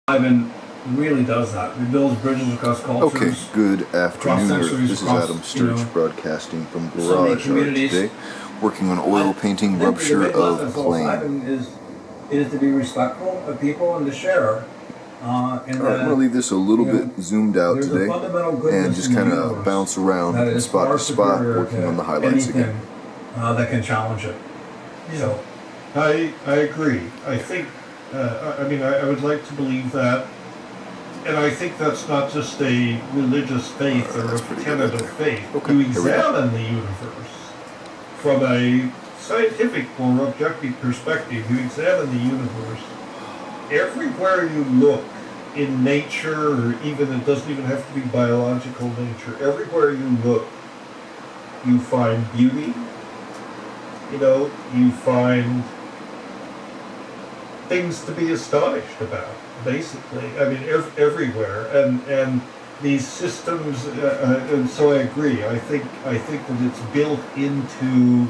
Ivan really does that. He builds bridges across cultures. Okay, good afternoon. centuries, This is across, Adam Sturch broadcasting from so many Garage Art communities. today, working on oil painting Rupture of Plane. Is to be respectful of people and to share. Alright, I'm going to leave this a little bit zoomed out today and just kind of bounce around from spot to spot, working on the highlights again. That can challenge it. So, I agree. I think, I would like to believe that, and I think that's not just a religious faith or a tenet of faith. Okay, You examine the universe from a scientific or objective perspective. You examine the universe. Everywhere you look in nature, or even it doesn't even have to be biological nature, everywhere you look, you find beauty. You find things to be astonished about, basically. I mean, everywhere, and these systems. And so I agree. I think that it's built into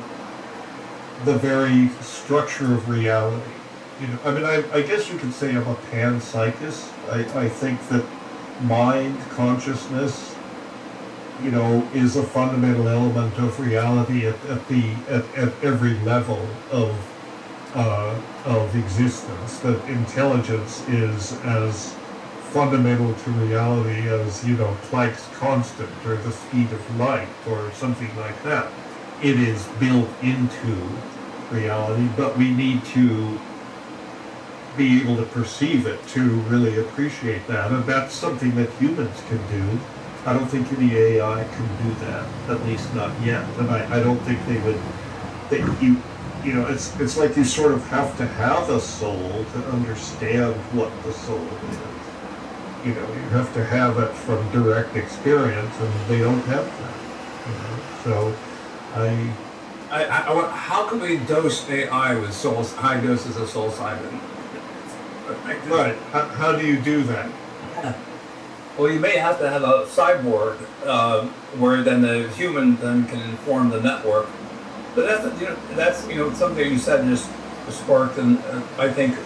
the very structure of reality. I guess you could say I'm a panpsychist. I think that mind, consciousness, is a fundamental element of reality at every level of existence. That intelligence is as fundamental to reality as Planck's constant or the speed of light or something like that. It is built into reality, but we need to be able to perceive it to really appreciate that, and that's something that humans can do. I don't think any AI can do that, at least not yet, and I don't think they would. It's like you sort of have to have a soul to understand what the soul is. You have to have it from direct experience, and they don't have that. So how can we dose AI with high doses of psilocybin? Right. How do you do that? Well, you may have to have a cyborg where then the human then can inform the network. But that's something you said just sparked, and I think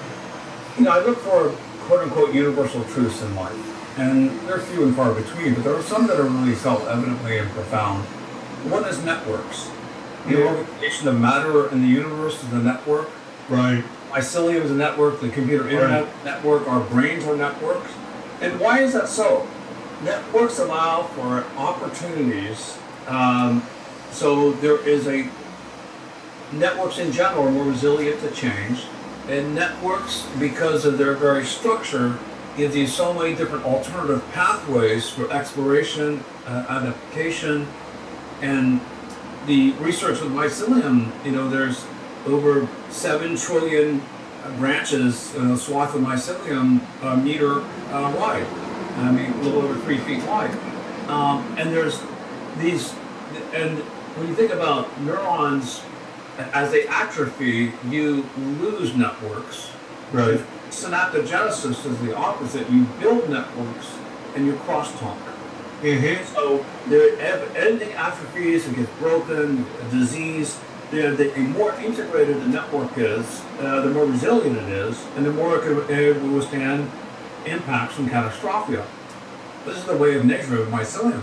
I look for quote unquote universal truths in life, and they're few and far between. But there are some that are really self-evidently and profound. One is networks. The organization of matter in the universe is a network. Right. Mycelium is a network, the computer internet network, our brains are networks. And why is that so? Networks allow for opportunities. So there is networks in general are more resilient to change. And networks, because of their very structure, give you so many different alternative pathways for exploration, adaptation, and the research with mycelium, there's over 7 trillion branches in a swath of mycelium, meter wide. A little over 3 feet wide. And there's these, and when you think about neurons, as they atrophy, you lose networks. Right. Synaptogenesis is the opposite. You build networks and you crosstalk. Mm-hmm. So anything atrophies, it gets broken, disease. The more integrated the network is, the more resilient it is, and the more it will withstand impacts from catastrophia. This is the way of nature of mycelium.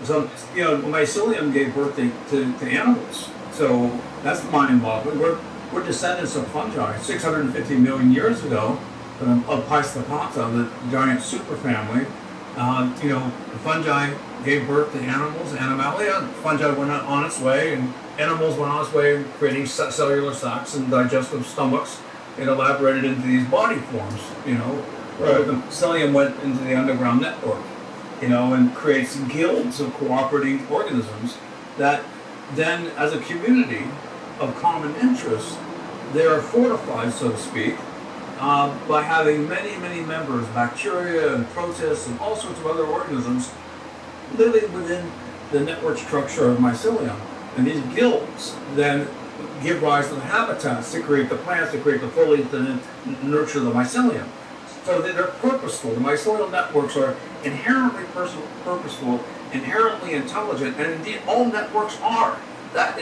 So, mycelium gave birth to animals. So that's mind-boggling. We're descendants of fungi. 650 million years ago, of Phystophthora, the giant superfamily. The fungi gave birth to animals, Animalia. Fungi went on its way, and animals went on its way creating cellular sacs and digestive stomachs, and elaborated into these body forms. The mycelium went into the underground network, and creates guilds of cooperating organisms that then, as a community of common interest, they are fortified, so to speak, by having many, many members, bacteria and protists and all sorts of other organisms living within the network structure of mycelium. And these guilds then give rise to the habitats to create the plants, to create the foliage, to nurture the mycelium. So they're purposeful. The mycelial networks are inherently purposeful, inherently intelligent, and indeed all networks are. That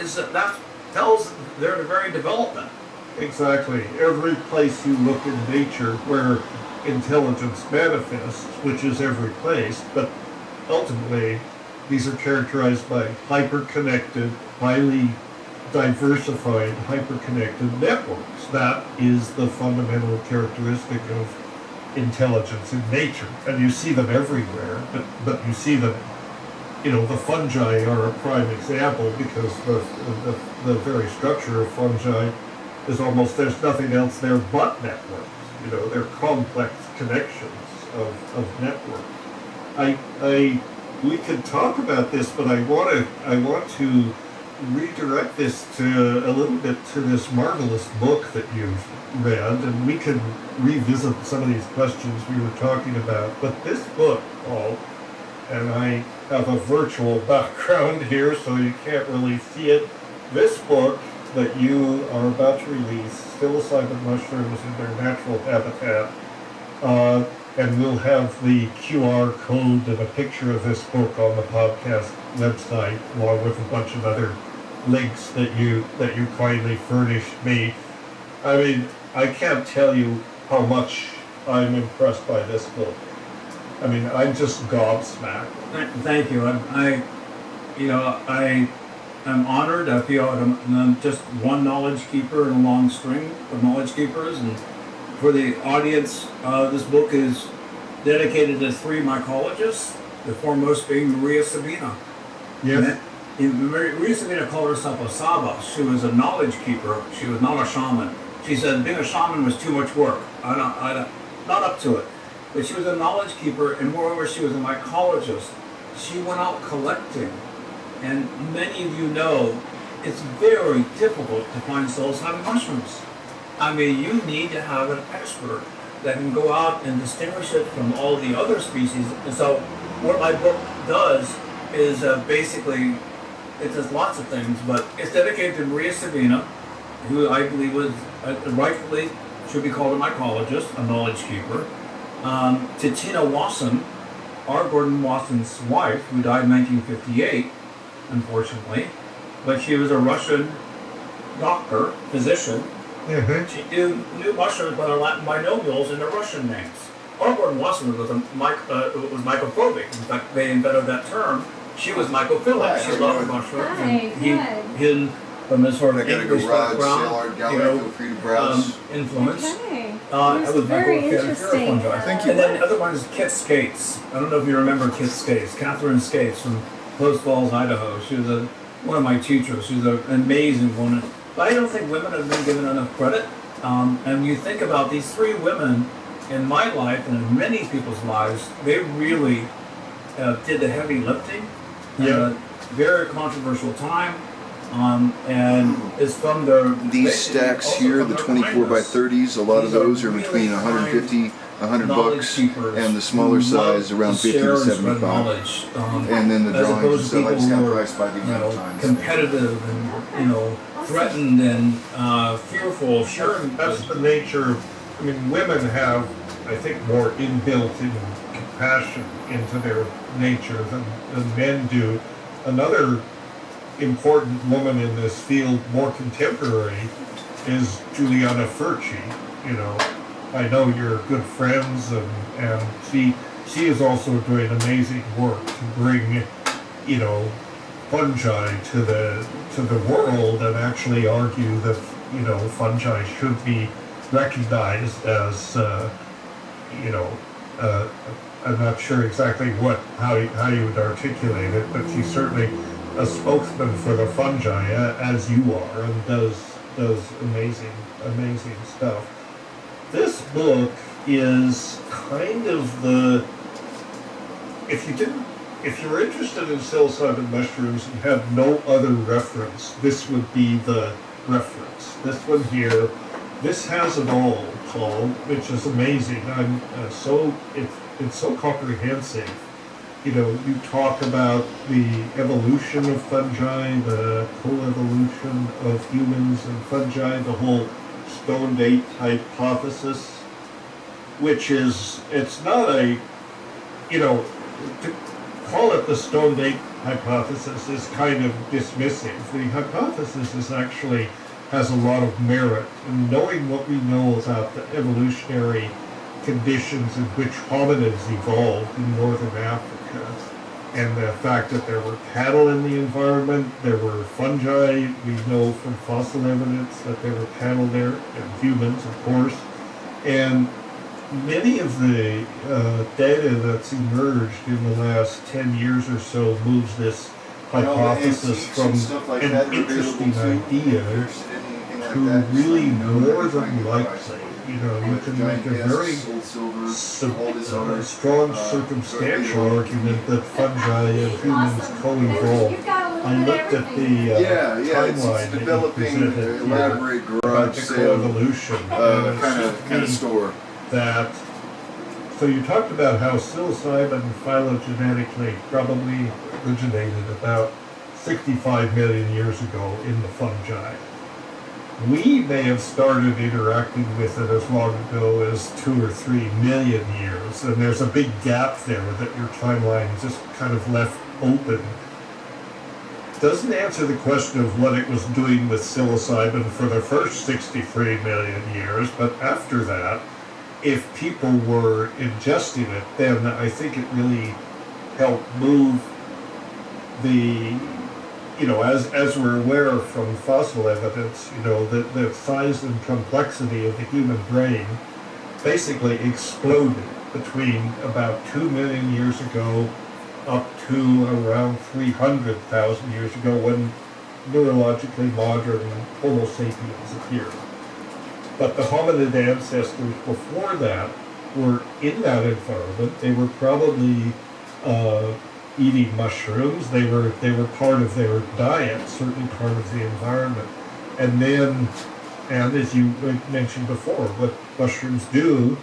tells their very development. Exactly. Every place you look in nature where intelligence manifests, which is every place, but ultimately these are characterized by hyper-connected, highly diversified, hyper-connected networks. That is the fundamental characteristic of intelligence in nature, and you see them everywhere, but you see them, the fungi are a prime example, because the very structure of fungi is almost, there's nothing else there but networks. They're complex connections of networks. We could talk about this, but I want to redirect this to a little bit to this marvelous book that you've read, and we can revisit some of these questions we were talking about. But this book, Paul, and I have a virtual background here, so you can't really see it. This book that you are about to release, Psilocybin Mushrooms in Their Natural Habitat, and we'll have the QR code and a picture of this book on the podcast website, along with a bunch of other links that you kindly furnished me. I mean, I can't tell you how much I'm impressed by this book. I mean, I'm just gobsmacked. Thank you. I'm honored. I feel I'm just one knowledge keeper in a long string of knowledge keepers. And for the audience, this book is dedicated to 3 mycologists, the foremost being Maria Sabina. Yes. Maria Sabina called herself a Saba. She was a knowledge keeper. She was not a shaman. She said being a shaman was too much work. I'm not up to it. But she was a knowledge keeper, and moreover, she was a mycologist. She went out collecting. And many of you know it's very difficult to find psilocybin mushrooms. I mean, you need to have an expert that can go out and distinguish it from all the other species. And so what my book does is basically, it does lots of things, but it's dedicated to Maria Sabina, who I believe was rightfully should be called a mycologist, a knowledge keeper. To Tina Wasson, R. Gordon Wasson's wife, who died in 1958, unfortunately, but she was a Russian doctor, physician. Mm-hmm. She knew mushrooms by their Latin binomials and their Russian names. R. Gordon Wasson was mycophobic. In fact, they invented that term. She was mycophilic. She loved mushrooms. Hi, And he from his sort of English background, influence. Okay. It was very mycophilia interesting. fungi. Thank you. And then the other one is Kit Skates. I don't know if you remember Kit Skates. Catherine Skates from Post Falls, Idaho. She was one of my teachers. She was an amazing woman. But I don't think women have been given enough credit. And you think about these 3 women in my life and in many people's lives, they really did the heavy lifting. Yeah. Very controversial time. And it's from their... These stacks here, the 24 by 30s, a lot of those are between 150, 100 bucks, and the smaller size around 50 to 75. And then the drawings and stuff, I just got priced by the amount of times. Competitive and, threatened and fearful. Sure, that's the nature. I mean, women have, I think, more inbuilt in compassion into their nature than men do. Another important woman in this field, more contemporary, is Juliana Furci. I know you're good friends, and she is also doing amazing work to bring, fungi to the world, and actually argue that fungi should be recognized as I'm not sure exactly how you would articulate it, but she's certainly a spokesman for the fungi, as you are, and does amazing stuff. This book is kind of if you're interested in psilocybin mushrooms and have no other reference, this would be the reference. This one here, this has it all, Paul, which is amazing. It's so comprehensive. You talk about the evolution of fungi, the co-evolution of humans and fungi, the whole stoned ape hypothesis, which is, it's not to call it the stoned ape hypothesis is kind of dismissive. The hypothesis has a lot of merit, and knowing what we know about the evolutionary conditions in which hominids evolved in northern Africa, and the fact that there were cattle in the environment, there were fungi. We know from fossil evidence that there were cattle there, and humans, of course. And many of the data that's emerged in the last 10 years or so moves this hypothesis from an interesting idea to really more than likely. You can make a very strong circumstantial argument that fungi and humans co-evolved. I looked at the timeline that you presented elaborate about garage the sale coevolution. kind of store. That, so you talked about how psilocybin phylogenetically probably originated about 65 million years ago in the fungi. We may have started interacting with it as long ago as 2 or 3 million years, and there's a big gap there that your timeline just kind of left open. Doesn't answer the question of what it was doing with psilocybin for the first 63 million years, but after that, if people were ingesting it, then I think it really helped move the, as we're aware from fossil evidence, the size and complexity of the human brain basically exploded between about 2 million years ago up to around 300,000 years ago when neurologically modern Homo sapiens appeared. But the hominid ancestors before that were in that environment. They were probably eating mushrooms. They were part of their diet, certainly part of the environment. And as you mentioned before, what mushrooms do,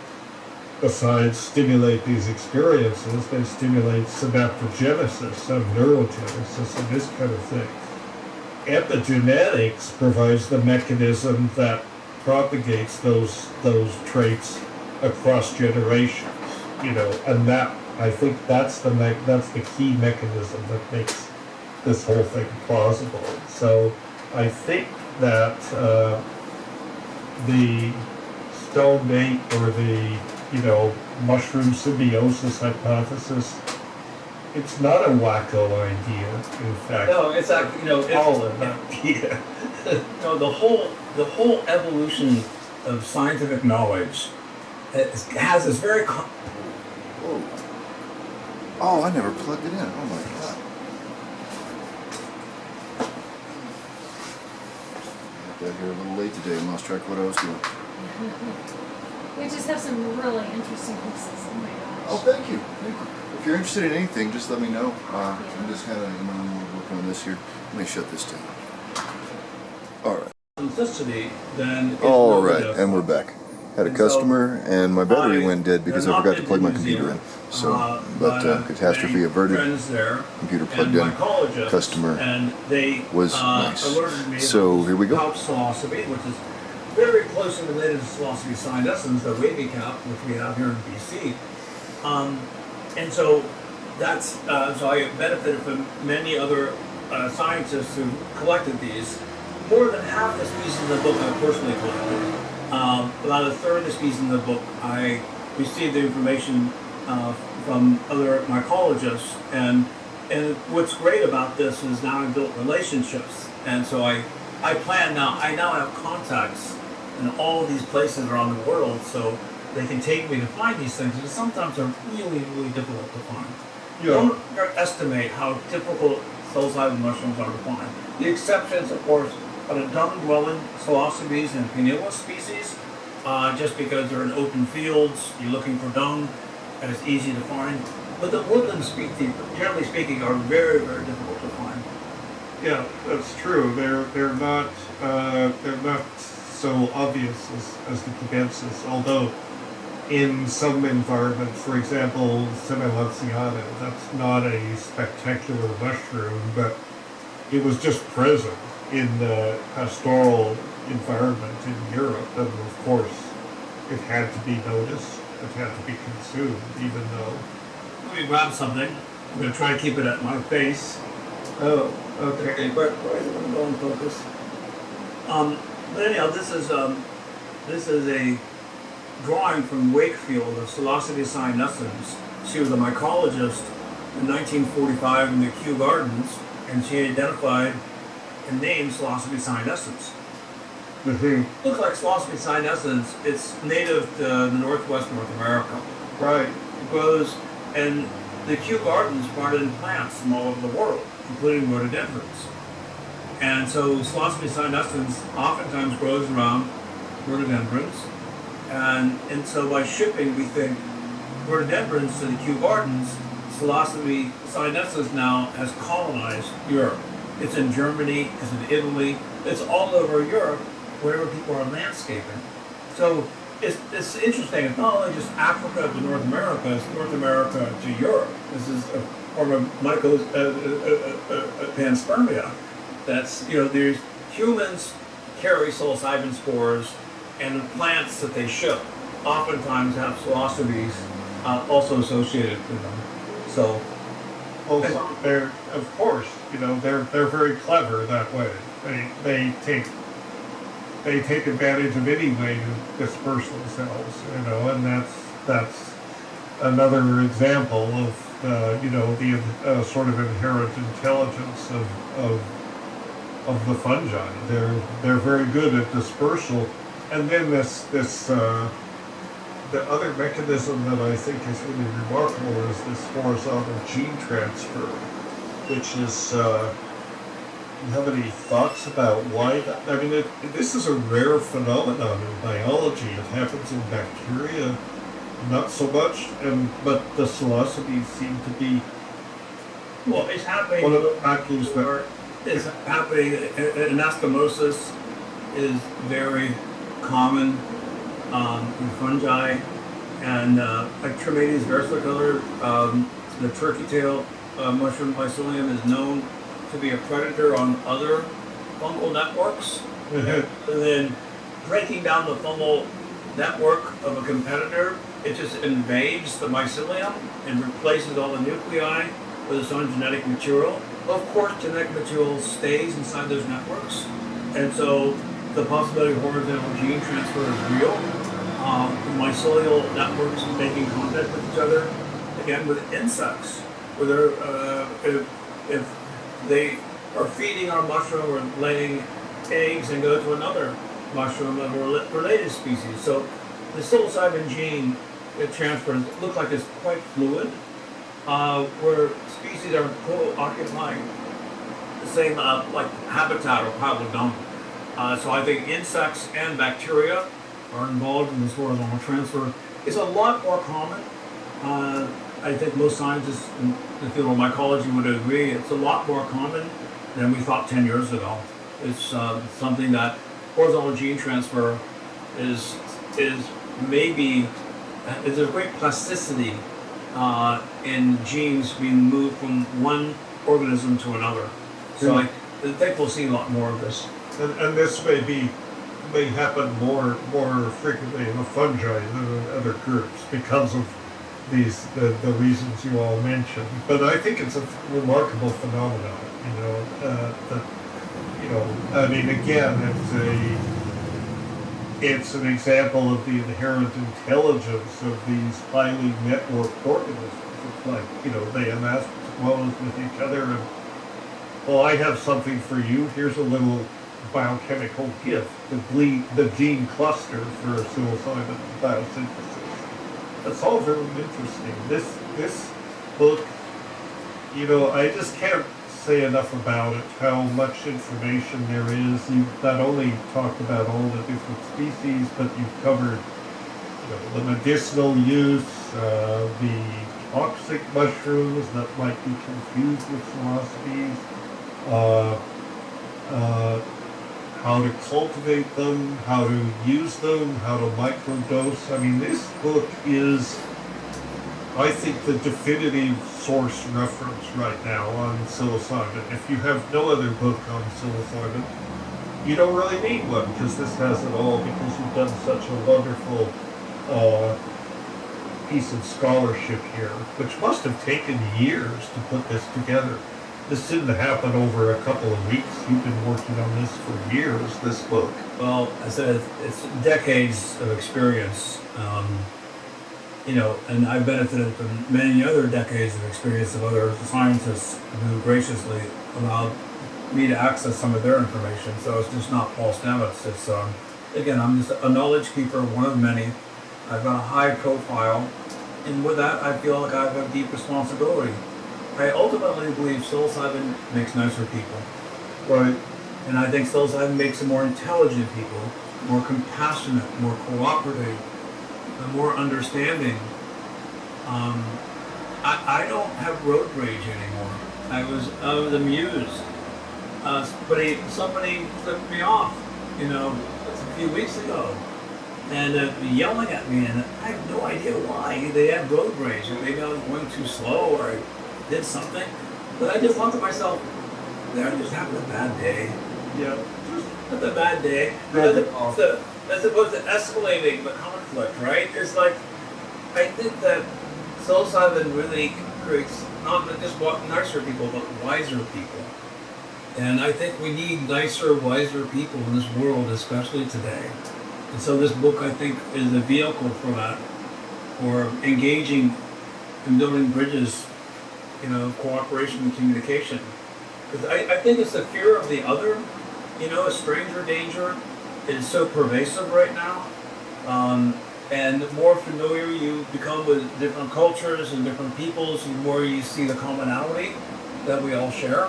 besides stimulate these experiences, they stimulate synaptogenesis and neurogenesis and this kind of thing. Epigenetics provides the mechanism that propagates those traits across generations, and that, I think that's the key mechanism that makes this whole thing plausible. So I think that the stone ape or the mushroom symbiosis hypothesis, it's not a wacko idea. In fact, No, it's actually, all an idea. the whole evolution of scientific knowledge has this very Whoa. Oh, I never plugged it in. Oh my god. I got here a little late today and lost track of what I was doing. We just have some really interesting pieces. Oh my gosh. Oh, thank you. Thank you. If you're interested in anything, just let me know. I'm just kind of working on this here. Let me shut this down. All right. simplicity, then it's All really right, difficult. and we're back. Had a And customer, and my battery I- went dead because they're I not forgot to been plug my the computer in. museum, So, but catastrophe many averted. friends there, Computer and plugged in. mycologists, Customer and they was nice. alerted me So about here we go. couch philosophy, which is very closely related to philosophy science essence, the wavy cap, which we have here in BC. And so that's so I benefited from many other scientists who collected these. More than half the species in the book I personally collected. About a third of the species in the book I received the information from other mycologists, and what's great about this is now I've built relationships, and so I plan now. I now have contacts in all these places around the world, so they can take me to find these things. And sometimes they're really, really difficult to find. Yeah. Don't underestimate how difficult psilocybin mushrooms are to find. The exceptions, of course, are the dung-dwelling psilocybes and pineal species. Just because they're in open fields, you're looking for dung, and it's easy to find. But the woodland species, generally speaking, are very, very difficult to find. Yeah, that's true. They're not so obvious as the cadences, although in some environments, for example, Semelanciana, that's not a spectacular mushroom, but it was just present in the pastoral environment in Europe, and of course it had to be noticed, it had to be consumed, even though... Let me grab something. I'm going to try to keep it at my face. Oh, okay. Where is it going to go in focus? But anyhow, this is a drawing from Wakefield of psilocybes cyanescens. She was a mycologist in 1945 in the Kew Gardens, and she identified and named psilocybes cyanescens. Mm-hmm. Looks like psilocybes cyanescens. It's native to the northwest North America. Right. It grows, and the Kew Gardens brought in plants from all over the world, including rhododendrons. And so psilocybes cyanescens oftentimes grows around rhododendrons. And so by shipping, we think rhododendrons to the Kew Gardens, psilocybes cyanescens now has colonized Europe. It's in Germany, it's in Italy, it's all over Europe, wherever people are landscaping. So it's interesting. It's not only just Africa to North America, it's North America to Europe. This is a form of panspermia. That's, there's humans carry psilocybin spores, and the plants that they ship oftentimes have psilocybes also associated with them. So, also, they're, of course, they're very clever that way. They take advantage of any way to disperse themselves, and that's another example of the sort of inherent intelligence of the fungi. They're very good at dispersal, and then the other mechanism that I think is really remarkable is this horizontal gene transfer, which is. You have any thoughts about why that? I mean, this is a rare phenomenon in biology. It happens in bacteria, not so much, but the psilocybes seem to be. Well, it's happening. One of the factors that is happening. Anastomosis is very common in fungi, and like Tremades versicolor, the turkey tail mushroom mycelium is known to be a predator on other fungal networks. And then breaking down the fungal network of a competitor, it just invades the mycelium and replaces all the nuclei with its own genetic material. Of course, genetic material stays inside those networks, and so the possibility of horizontal gene transfer is real. Mycelial networks making contact with each other, again with insects, whether if they are feeding our mushroom or laying eggs and go to another mushroom of a related species. So the psilocybin gene transfer looks like it's quite fluid, where species are co-occupying the same like habitat or pile of dung. So I think insects and bacteria are involved in this horizontal transfer. It's a lot more common. I think most scientists in the field of mycology would agree it's a lot more common than we thought 10 years ago. It's something that horizontal gene transfer is maybe, there's a great plasticity in genes being moved from one organism to another. So I think we'll see a lot more of this. And this may happen more frequently in the fungi than in other groups because of the reasons you all mentioned. But I think it's a remarkable phenomenon, I mean, again, it's an example of the inherent intelligence of these highly networked organisms. It's like, they amass dwellers with each other and, well, I have something for you. Here's a little biochemical gift, the gene cluster for psilocybin biosynthesis. That's all very interesting. This book, I just can't say enough about it, how much information there is. You've not only talked about all the different species, but you've covered the medicinal use, the toxic mushrooms that might be confused with psilocybes, how to cultivate them, how to use them, how to microdose. I mean, this book is, I think, the definitive source reference right now on psilocybin. If you have no other book on psilocybin, you don't really need one, because this has it all, because you've done such a wonderful piece of scholarship here, which must have taken years to put this together. this didn't happen over a couple of weeks. You've been working on this for years, this book. Well, I said it's decades of experience, and I've benefited from many other decades of experience of other scientists who graciously allowed me to access some of their information. So it's just not Paul Stamets. It's again, I'm just a knowledge keeper, one of many. I've got a high profile, and with that, I feel like I have a deep responsibility. I ultimately believe psilocybin makes nicer people. Right. And I think psilocybin makes them more intelligent people, more compassionate, more cooperative, and more understanding. I don't have road rage anymore. I was amused. Somebody flipped me off, a few weeks ago, and yelling at me, and I have no idea why. They had road rage, or maybe I was going too slow, or I did something. But I just thought to myself, they're just having a bad day. Yeah. Just a bad day. As opposed to escalating the conflict, right? It's like, I think that psilocybin really creates not just nicer people, but wiser people. And I think we need nicer, wiser people in this world, especially today. And so this book, I think, is a vehicle for that, for engaging and building bridges, cooperation and communication. Because I think it's the fear of the other, a stranger danger is so pervasive right now. And the more familiar you become with different cultures and different peoples, the more you see the commonality that we all share.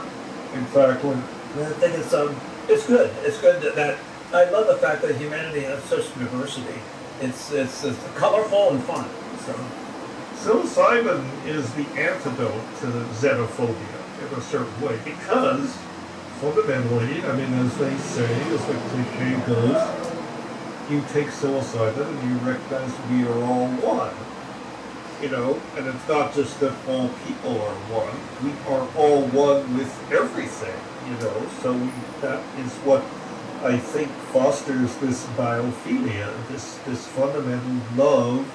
Exactly. And I think it's good. It's good that I love the fact that humanity has such diversity. It's colorful and fun. So Psilocybin is the antidote to xenophobia in a certain way, because fundamentally, as they say, as the cliche goes, you take psilocybin and you recognize we are all one. And it's not just that all people are one. We are all one with everything, So that is what I think fosters this biophilia, this fundamental love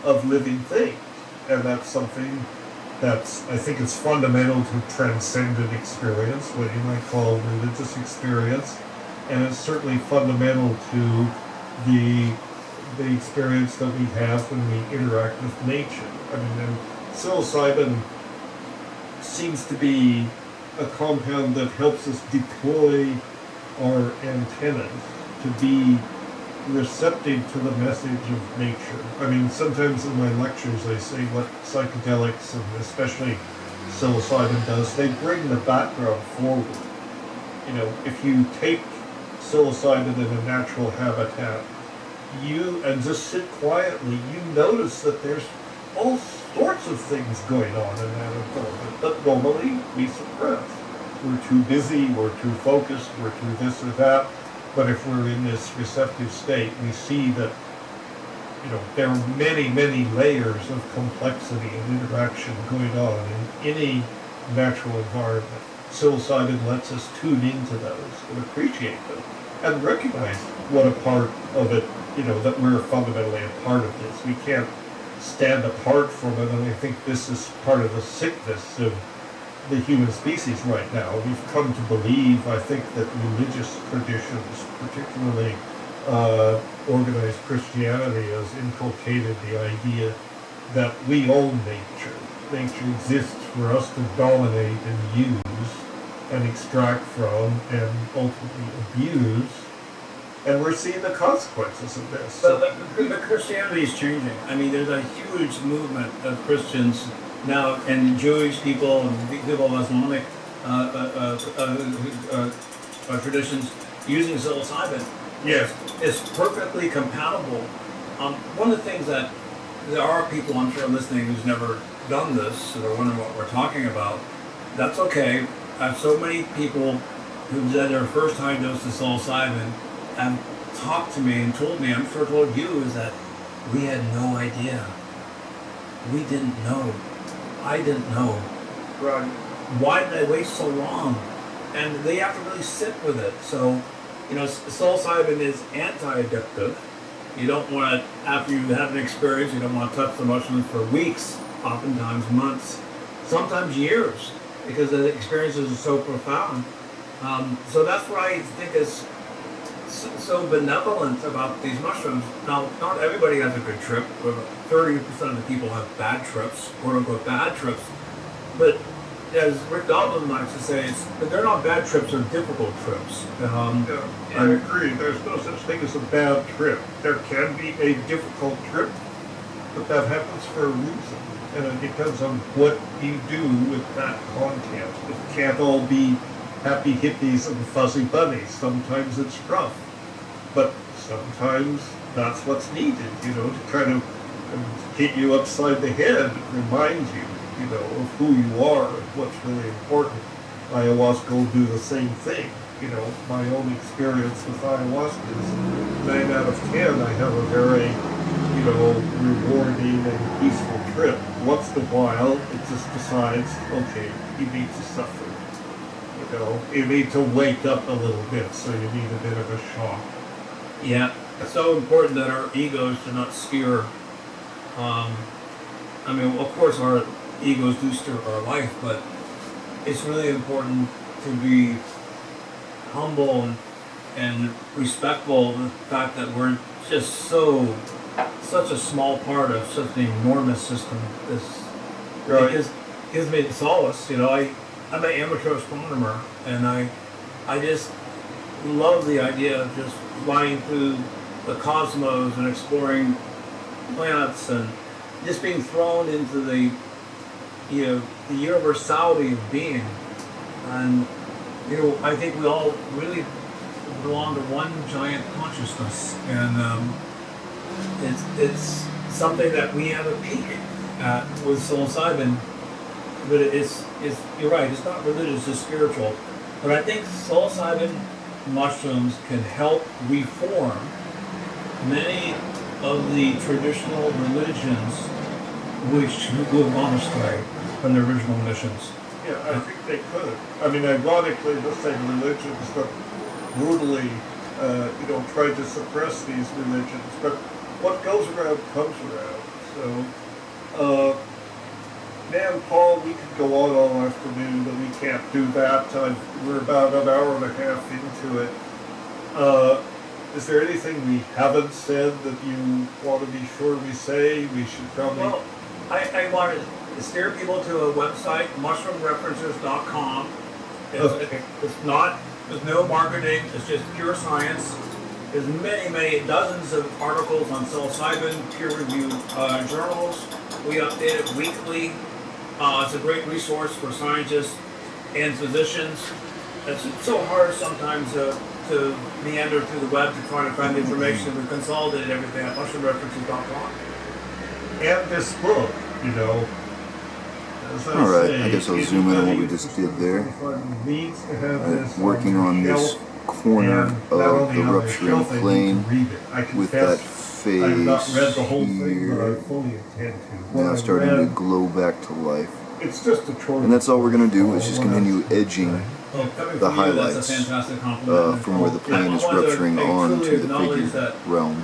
of living things. And that's something I think it's fundamental to transcendent experience, what you might call religious experience. And it's certainly fundamental to the experience that we have when we interact with nature. And psilocybin seems to be a compound that helps us deploy our antennas to be receptive to the message of nature. Sometimes in my lectures I say what psychedelics, and especially psilocybin does, they bring the background forward. If you take psilocybin in a natural habitat, and just sit quietly, you notice that there's all sorts of things going on in that environment that normally we suppress. We're too busy, we're too focused, we're too this or that. But if we're in this receptive state, we see that there are many, many layers of complexity and interaction going on in any natural environment. Psilocybin lets us tune into those and appreciate them and recognize what a part of it, that we're fundamentally a part of this. We can't stand apart from it, and I think this is part of the sickness of the human species right now. We've come to believe, I think, that religious traditions, particularly organized Christianity, has inculcated the idea that we own nature. Nature exists for us to dominate and use and extract from and ultimately abuse. And we're seeing the consequences of this. But the Christianity is changing. There's a huge movement of Christians now, and Jewish people and people of Islamic traditions using psilocybin. Yes. It's perfectly compatible. One of the things that there are people, I'm sure, listening who's never done this, so they're wondering what we're talking about. That's okay. I have so many people who've had their first high dose of psilocybin and talked to me and told me, I'm sure told you, is that we had no idea. We didn't know. I didn't know. Right. Why did I wait so long? And they have to really sit with it. So, psilocybin is anti-addictive. You don't want to, after you have an experience, you don't want to touch the mushrooms for weeks, oftentimes months, sometimes years. because the experiences are so profound. So that's what I think is so benevolent about these mushrooms. Now, not everybody has a good trip. 30% of the people have bad trips, quote unquote bad trips. But as Rick Doblin likes to say, they're not bad trips, they're difficult trips. Yeah, I agree. There's no such thing as a bad trip. There can be a difficult trip, but that happens for a reason. And it depends on what you do with that content. It can't all be happy hippies and fuzzy bunnies. Sometimes it's rough. But sometimes that's what's needed, to kind of hit you upside the head, remind you, of who you are and what's really important. Ayahuasca will do the same thing. My own experience with ayahuasca is 9 out of 10. I have a very, rewarding and peaceful trip. Once in a while, it just decides, okay, you need to suffer. You need to wake up a little bit, so you need a bit of a shock. Yeah, it's so important that our egos do not steer. Of course, our egos do steer our life, but it's really important to be humble and respectful of the fact that we're just such a small part of such an enormous system. It gives me solace. I'm an amateur astronomer, and I just love the idea of just flying through the cosmos and exploring planets and just being thrown into the universality of being. And I think we all really belong to one giant consciousness, and it's something that we have a peek at with psilocybin. But it's you're right, it's not religious, it's spiritual. But I think psilocybin mushrooms can help reform many of the traditional religions which have gone astray from their original missions. Yeah, I think they could. Ironically, the same religions that brutally, tried to suppress these religions. But what goes around comes around. So, man, Paul, we could go on all afternoon, but we can't do that. We're about an hour and a half into it. Is there anything we haven't said that you want to be sure we say? We should probably... Well, I want to steer people to a website, mushroomreferences.com. There's no marketing, it's just pure science. There's many dozens of articles on psilocybin, peer-reviewed journals. We update it weekly. It's a great resource for scientists and physicians. It's so hard sometimes to meander through the web to try to find the information. We consolidated everything at mushroomreferences.com. And this book, Alright, I guess I'll zoom in on what we just did there. Working on this corner of the rupturing plane with that phase here, now starting to glow back to life. And that's all we're going to do is just continue edging the highlights from where the plane is rupturing onto the figure realm,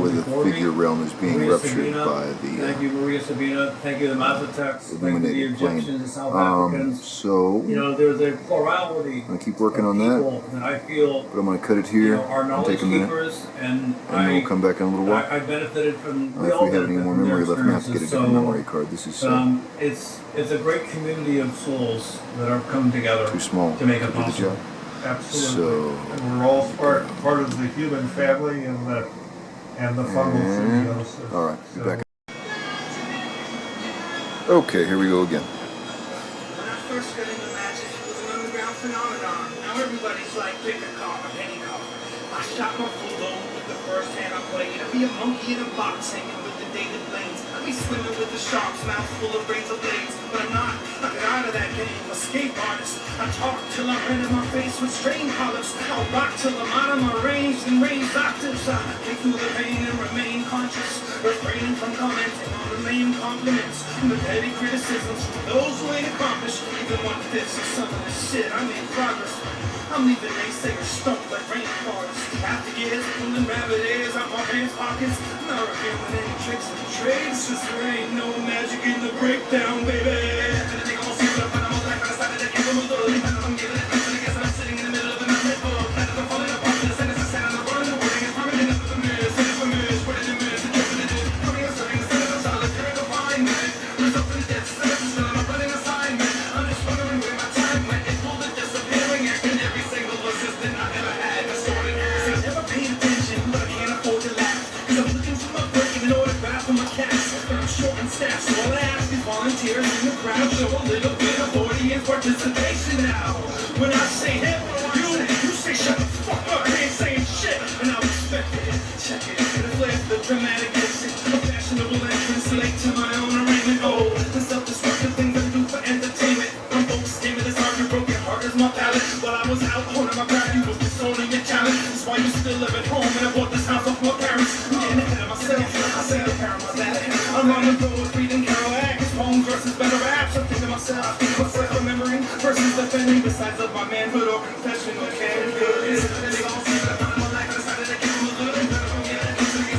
where the figure realm is being ruptured by Thank you, the Maria Sabina. Thank you, the Mazateks. Thank you, the illuminated plane. Egyptians, the South Africans. So, There's a plurality. I'm going to keep working on that, I feel, but I'm going to cut it here are and knowledge take a minute, keepers, and then we'll come back in a little while. I benefited from. If we have any more memory left, we have to get a different memory card. This is it's a great community of souls that are come together too small to make it do the possible. job. Absolutely. So, and we're all part of the human family and the fungal symbiosis. Alright, be back. Okay, here we go again. When I first got into magic, it was an underground phenomenon. Now everybody's like, pick a car, a penny car. I shot my full load with the first hand I played. I'd be a monkey in a box hanging with the dated blades. I'd be swimming with the sharks, mouth full of razor blades. But I'm not. I got out of that game, escape artist. I talk till I red in my face with strain polyps. I'll rock till I'm out of my range and raised octaves. I get through the pain and remain conscious. Refraining from commenting on the lame compliments and the petty criticisms from those who ain't accomplished even 1/5 of some of this shit. I made progress. I'm leaving naysayers stumped like rainforests. After years of pulling rabbit ears out my pants pockets, not revealing any tricks in the trades. Since there ain't no magic in the breakdown, baby. I'm short and staff, so all I ask is volunteers in the crowd. Show a little bit of audience participation now. When I say hip, you say shut the fuck up. I ain't saying shit, and I respect it. Check it, the flair, the dramatic exit, a fashionable entrance, late to my own arraignment. Oh, the self-destructive things I do for entertainment. I'm focused, damn it, it's hard, your broken heart is my palate. While I was out honing my craft, you was disowning your talent. That's why you still live at home, and I bought this house off my parents. I'm getting ahead of myself, I say the power of my back. I'm on the road reading Carol Agne's poems versus better raps. I'm thinking myself, remembering versus defending. Besides of my manhood or confession, what can be good is they all see the time of my life. I decided to give them a little bit of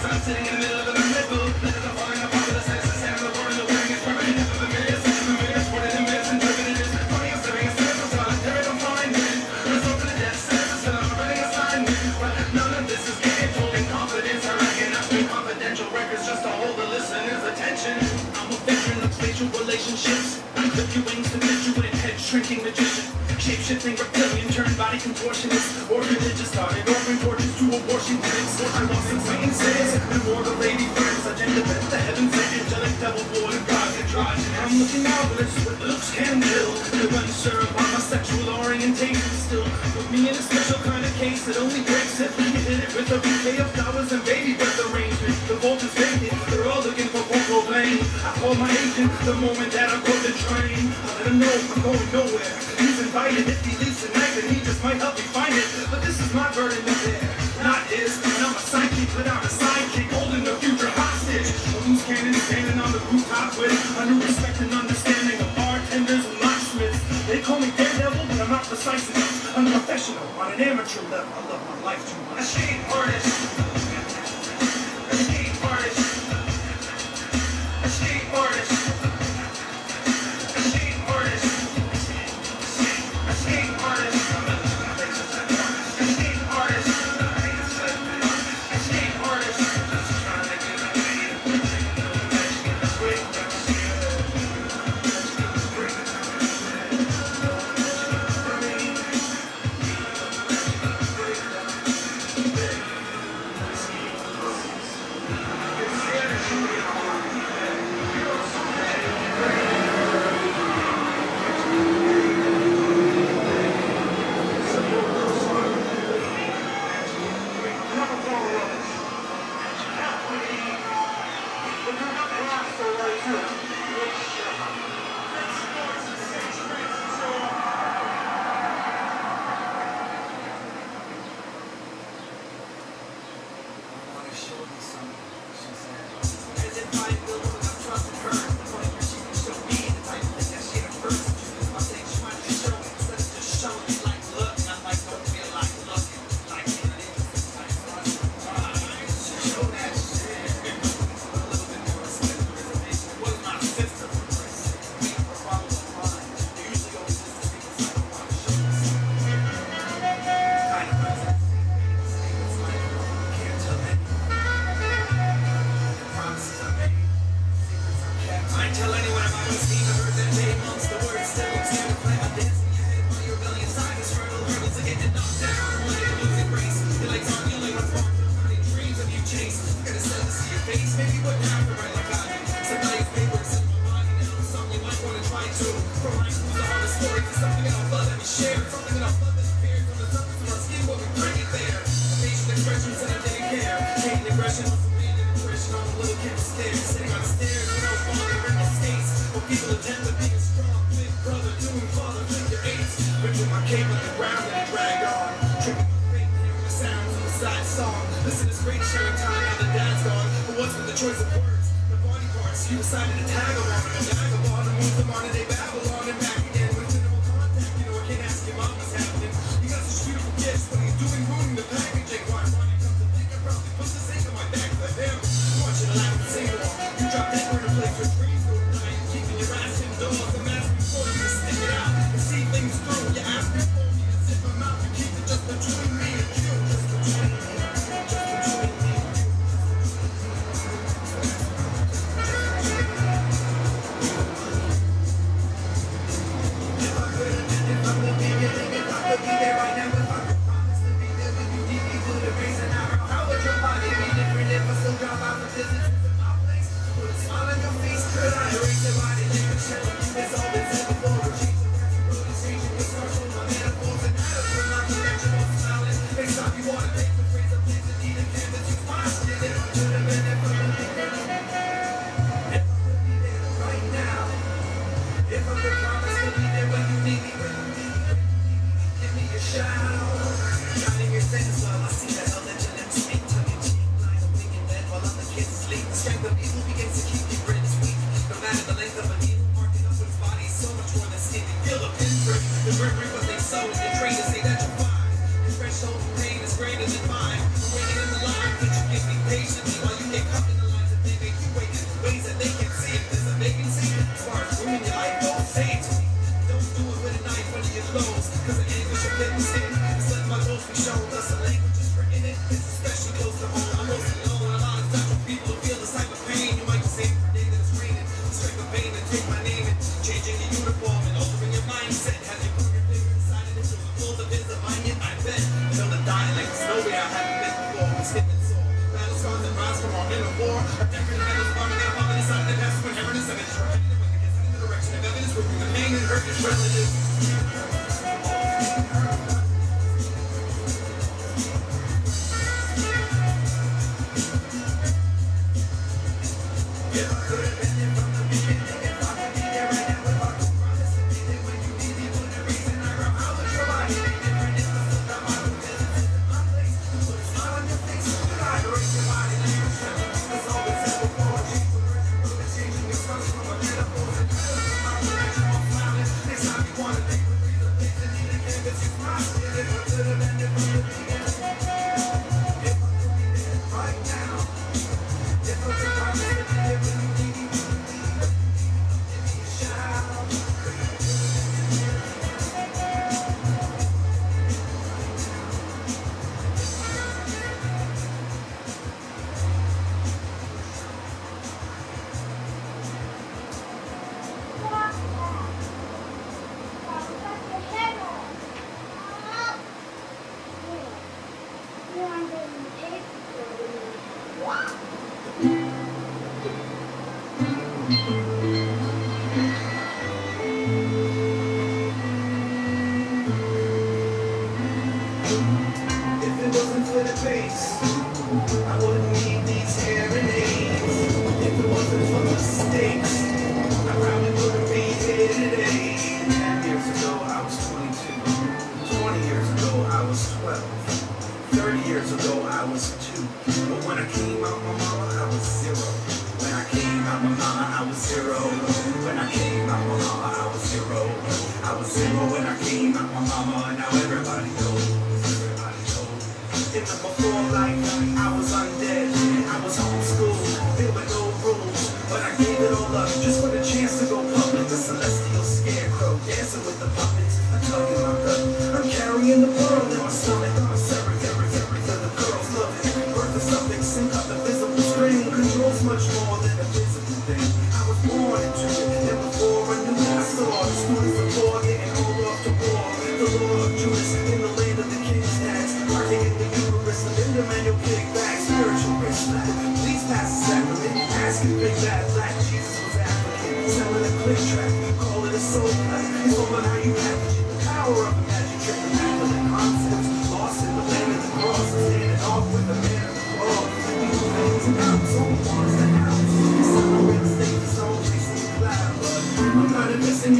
I'm sitting in the middle of the middle. Let it fall in the pocket of sense. Stand in the word, the wearing is perfect. Never the mirrors, what it is, interpreted is funny. I'm staring at sense. I'm solitary, I'm fine. Result of the death sentence, and I'm already assignment. But none of this is getting told in confidence. I reckon I've been confidential records just to hold the listener's attention. I'm a veteran of spatial relationships. I clip your wings to fit you in, head shrinking magician. Shape-shifting reptilian, turned body contortionist. Or religious started offering torches to abortion clinics. I lost acquaintances and more the lady friends. I tend to bet the heavens sent angelic devil born and God's androgynous. I'm looking marvelous, but looks can kill. You're unsure about my sexual orientation. Still, put me in a special kind of case that only breaks if you hit it with a bouquet of flowers and baby breath arrangement. The vault is vacant, they're all looking for vocal blame. I call my agent the moment that I caught the train. I let him know I'm going nowhere. He's invited, if he leaves tonight, then he just might help me find it. But this is my burden to bear, not his. And I'm a sidekick without a sidekick, holding the future hostage. A loose cannon standing on the rooftop with a new respect and understanding of bartenders and locksmiths. They call me Daredevil, but I'm not precise enough. I'm professional on an amateur level. I love my life too much. A shade artist. A shade artist. A shade artist. A shade artist. A skate artist. A skate artist. A skate artist.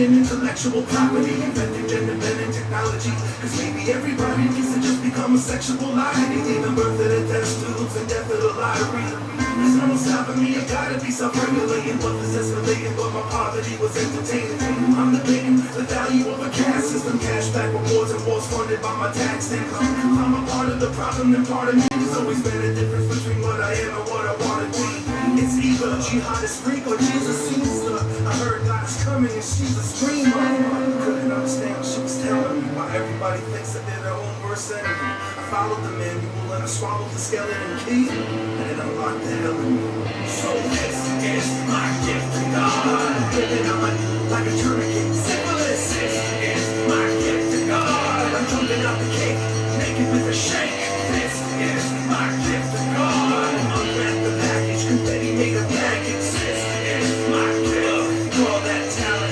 Intellectual property, inventing gender-bending technology. Cause maybe everybody needs to just become a sexual lion. Even birth at a test tubes and death at a lottery. There's no stopping me, I gotta be self-regulating. But this escalating, but my poverty was entertaining. I'm debating the value of a caste system. Cashback rewards and wars funded by my tax income. I'm a part of the problem and part of me. There's always been a difference between what I am and what I wanna be. It's either jihadist freak or Jesus Caesar. I heard God is coming and she's a screamer. Couldn't understand what she was telling me. Why everybody thinks that they're their own worst enemy. I followed the manual and I swallowed the skeleton key, and it unlocked the hell in me. So this is my gift to God. Living on like a tourniquet. Syphilis. This is my gift to God. I'm jumping out the cake, naked with a shake. This is my gift to God. Unwrap the package, confetti made of maggots. This is my gift. Call that talent.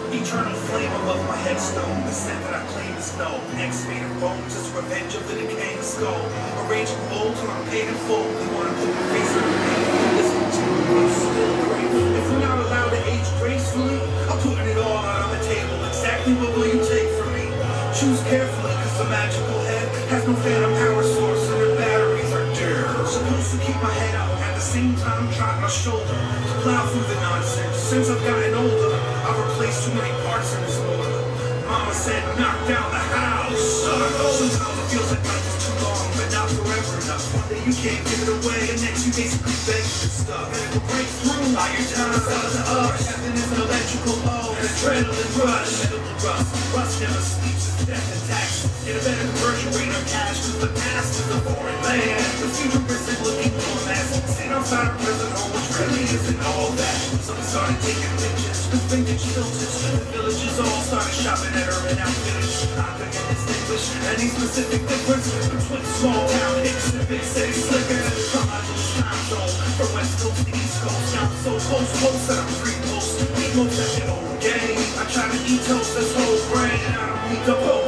Eternal flame above my headstone, the scent that I claim is no. Next made of bones, just revenge of the decaying skull. Arranging bold till I'm paid in full. They wanna put my face in the pain. Listen to me, I'm still great. If we're not allowed to age gracefully, I'm putting it all out on the table. Exactly what will you take from me? Choose carefully, cause the magical head has no phantom power source and the batteries are dear. Supposed to keep my head up, at the same time drop my shoulder. To plow through the nonsense. Since I've gotten older, I've replaced too many parts in this order. Mama said, knock down the house. Sometimes it feels like life is too long, but not forever enough. One day you can't give it away, and next you basically beg for stuff. And it will break through all your time. It's up to us. Heaven is an electrical ball, an adrenaline rush. Medical rust. Rust never sleeps, it's death and taxes. Get a better conversion rate on cash, cause the past is a foreign land. The future isn't looking for a mess. Sit outside a prison home, which really isn't all that. So we started taking pictures, with vintage filters. The villages all started shopping at urban outfitters. I couldn't distinguish any specific difference between small town hicks and big city slickers. From my little time zone, from west coast to east coast. Now I'm so close that I'm free post. Eat most at your own game. I try to eat toast this whole brain. I don't need to blow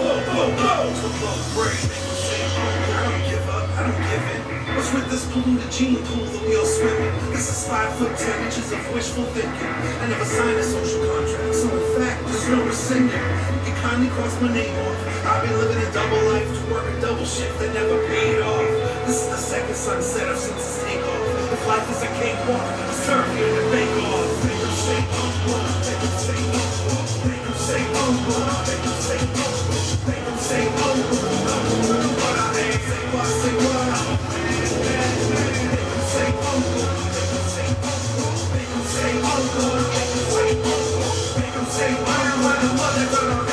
brain. I don't give up, I don't give in. What's with this polluted gene pool that we all swim in? This is 5 foot 10 inches of wishful thinking. I never signed a social contract, so in fact, there's no rescinding. You can kindly cross my name off. I've been living a double life to work a double shift that never paid off. This is the second sunset I've since its takeoff. If life is a cakewalk, I serve here to bake off. Make them say, make them say, make them say, make them say, make them say, what I ain't say, what I say, what I say, make them say, make them say, what the mother gonna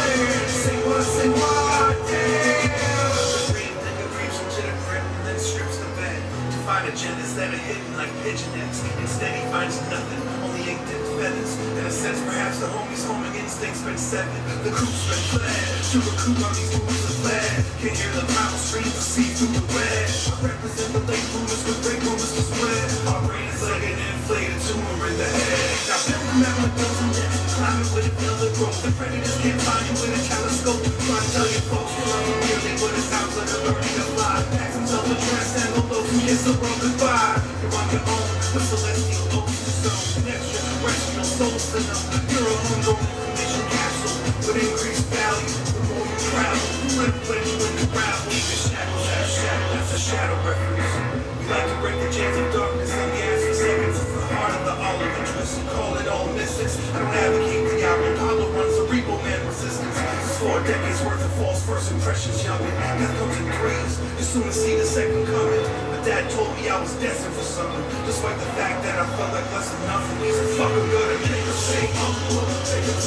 say, what I say, what damn. The dream nigga creeps into the crib and then strips the bed to find agendas that are hidden like pigeon nets. Instead he finds nothing, only inked and feathers. In a sense, perhaps the homie's homing instinct's been severed. The coop's been fled to recoup on these moves of lead. Can hear the primal streams to see through the red. I represent the late bloomers with great rumors to spread. Our brain is like an inflated tumor in the head. Now build them out with those and nets. Climb it with a field of growth. The predators can't find you with a telescope. Try to tell you folks we love them dearly, but it sounds like a learning to fly. Pack himself a transcendental those who kiss the world goodbye. You're on your own, the celestial ocean zone. An extraterrestrial soul to know. You're a homegrown information capsule with increased value. The more you travel, the more you in the gravel. Even shadows have shadow, that's a shadow reference. We like to break the chains of darkness and gas for seconds. It's the heart of the olive and twist and call it all mystics. I don't advocate the album. Apollo runs a Repo Man resistance. It's 4 decades worth of false first impressions, youngin'. Death comes in threes. You soon see the second coming. But Dad told me I was destined for something. Despite the fact that I felt like less than nothing. He's a fucking good at make them say, make them say,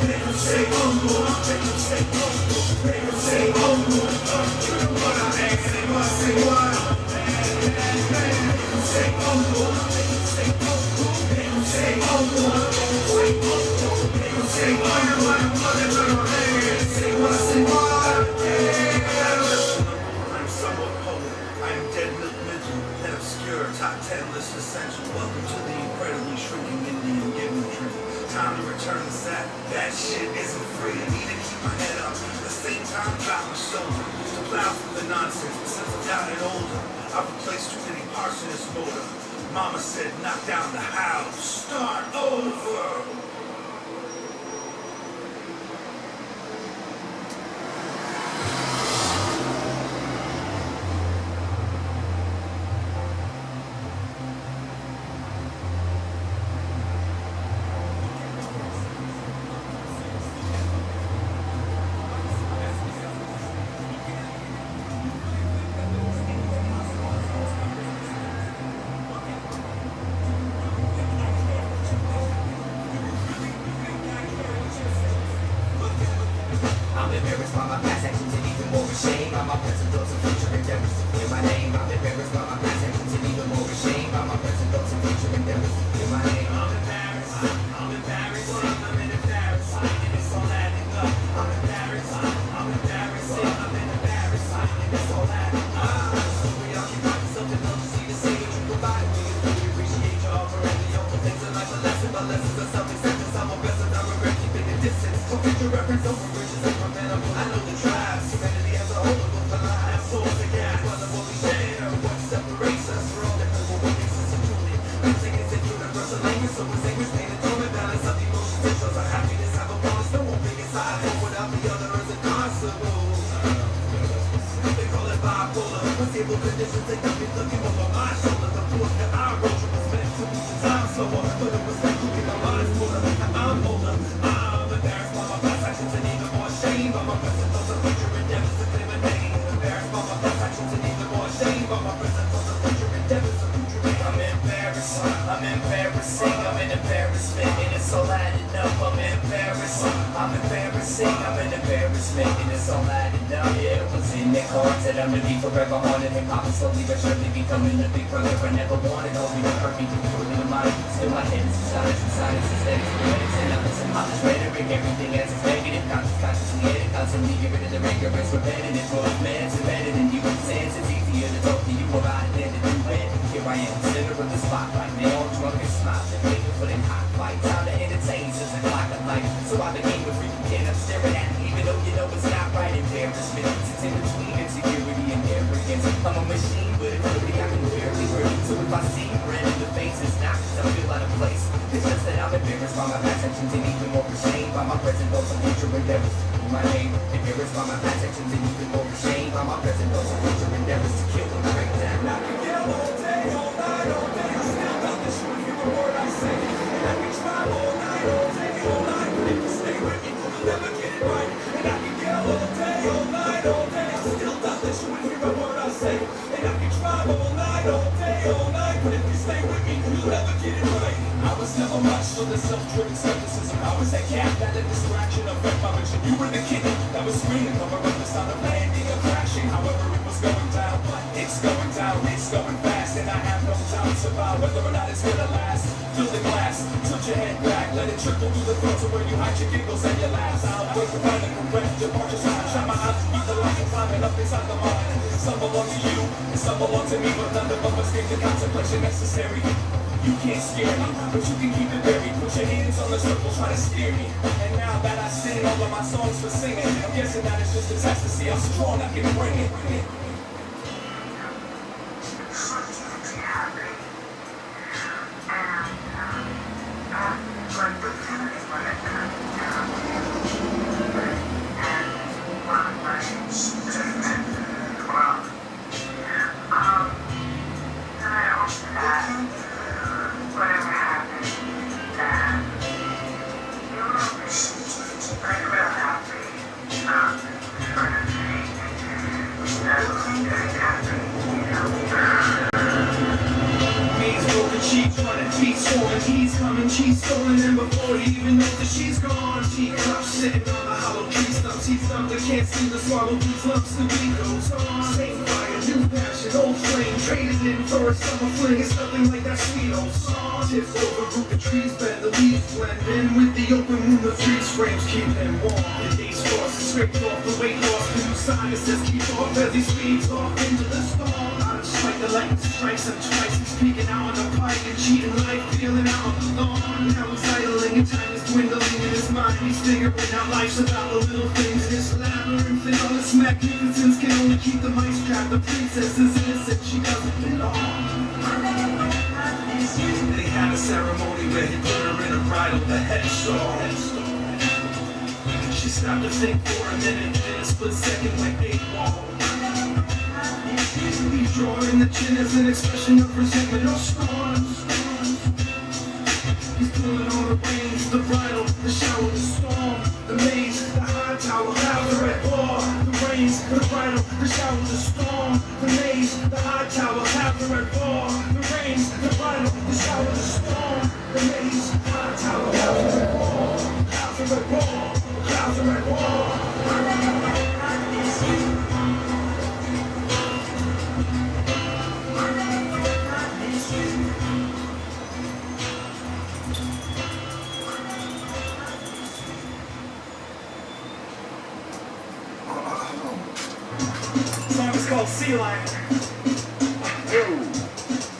make them say, make them say, make them say, what I ain't say, what I say, what make them say, make them say, make them say, make them say, what I say, I'm somewhat polar. I am dead milk mental, an obscure top 10 list essential. Welcome to the incredibly shrinking Indian giving tree. Time to return the sack. That shit isn't free. I need to keep my head up. At the same time, drop my shoulder to plow through the nonsense. Since I've gotten older, I've replaced too many parts in this motor. Mama said, knock down the house, start over. I'm embarrassed by my past actions and even more ashamed by my present thoughts and future endeavors to clear my name. I'm embarrassed by my past actions and even more ashamed by my present thoughts and future endeavors to clear my name. I'm embarrassed, I'm embarrassing, I'm in embarrassing, and it's all adding up. I'm embarrassed, I'm embarrassing, I'm in embarrassing, and it's all adding up. So preoccupied with something else to see the same as you provide me. We appreciate your offer and the offer things in life a lesson, but lessons are self-acceptance. I'm a best and I regret keeping the distance. For future reference over bridges and preventable. I know the tribes, humanity as a whole will collide. That's all they got. Whether what we share or what separates us, we're all different, but what makes us included. Music is a universal language, so it's English, pain and tone and balance of emotions. It shows our happiness, have a balance, no one big inside. One without the other is impossible. They call it bipolar. Unstable conditions, they got me looking over my shoulder. The force that I wrote was meant to be designed slower, but it was like looking my mind's fuller. I'm older. I'm embarrassed by my past actions and even more ashamed by my present thoughts and future endeavors to clear my name. Embarrassed by my past actions and even more ashamed by my present thoughts and future endeavors to future name. I'm embarrassed. I'm embarrassing. I'm in embarrassment and it's all adding up. I'm embarrassed. I'm embarrassing. I'm in embarrassment and it's all adding up. Yeah, it was in their cards that I'm to be forever haunted. Hip hop is slowly but surely becoming the big brother I never wanted. Holding the perfect controlling the mind. Still my head is inside, aesthetics, poetics, and others. I'm just rhetoric, everything as it's negative. Consciously edit, constantly get rid of the rigorous, repetitive. Movements embedded in you in sense. It's easier to talk to you about it than to do it. Here I am, center of the spotlight. They all drunk and smiling, waiting for the cockfight. Time to entertain since the clock of life. So I became a freaking kid. I'm staring at me, even though you know it's not right. Embarrassment sits in between insecurity and arrogance. I'm a machine, but ability I can barely breathe. So if I see red in the face, it's not because I feel out of place. It's just that I'm embarrassed by my past actions and even more ashamed by my present thoughts and future endeavors to kill my name. Embarrassed by my past actions and even more ashamed by my present thoughts and future endeavors to kill and break down. I can yell all day, all night, all day. I still got this one, hear a word I say. And I can try all night, all day, all night. But if you stay with me, you'll never get it right. And I can yell all day, all night, all day. I still got this one, hear a word I say. And I can try all night, all day, all night. But if you stay with me, you'll never get it right. I was never much for the self-driven skepticism. I was that cat that a distraction affect my vision. You were the kid that was screaming over the sound of landing or crashing. However, it was going down. It's going down, it's going fast. And I have no time to survive whether or not it's gonna last. Fill the glass, tilt your head back. Let it trickle through the throat to where you hide your giggles and your laughs. I'll wait to find the correct departure sign. Shine my eyes to beat the light and climbing up inside the mind. Some belong to you, and some belong to me. But none of them escape the contemplation necessary. You can't scare me, but you can keep it buried. Put your hands on the circle, try to steer me. And now that I sing all of my songs for singing, I'm guessing that it's just a test to see how strong I can bring it. He's coming, she's stolen, and before he even knows that she's gone, teacup sitting on the hollow tree stumps. He's stumped, I can't seem to swallow these lumps. The beat goes on. Same fire, new passion, old flame, traded in for a summer fling. It's nothing like that sweet old song. Tips over, root the trees bend, the leaves blend in with the open moon. The freeze frames keep him warm. The day's frost is scraped off the weight loss. The new sign that says keep off as he speeds off into the storm. Out of sight, the lightning strikes him twice. He's peeking out on the pike and cheating life, feeling out on the lawn. Now he's idling and time is dwindling in his mind. He's figuring out life's about the little things in his labyrinth and all its magnificence can only keep the mice trapped. The princess is innocent, she doesn't belong. They had a ceremony where he put her in a bridal, the headstone. She stopped to think for a minute, in a split second went AWOL. He's drawing the chin as an expression of resentment or scorn. He's pulling on the reins, the bridle, the shower, the storm, the maze, the high tower, clouds are at war. The reins, the bridle, the shower, the storm, the maze, the high tower, clouds are at war. The reins, the bridle, the shower, the storm, the maze, high tower, clouds are at war. Clouds are at war. Clouds are at war. Called Sea Lion.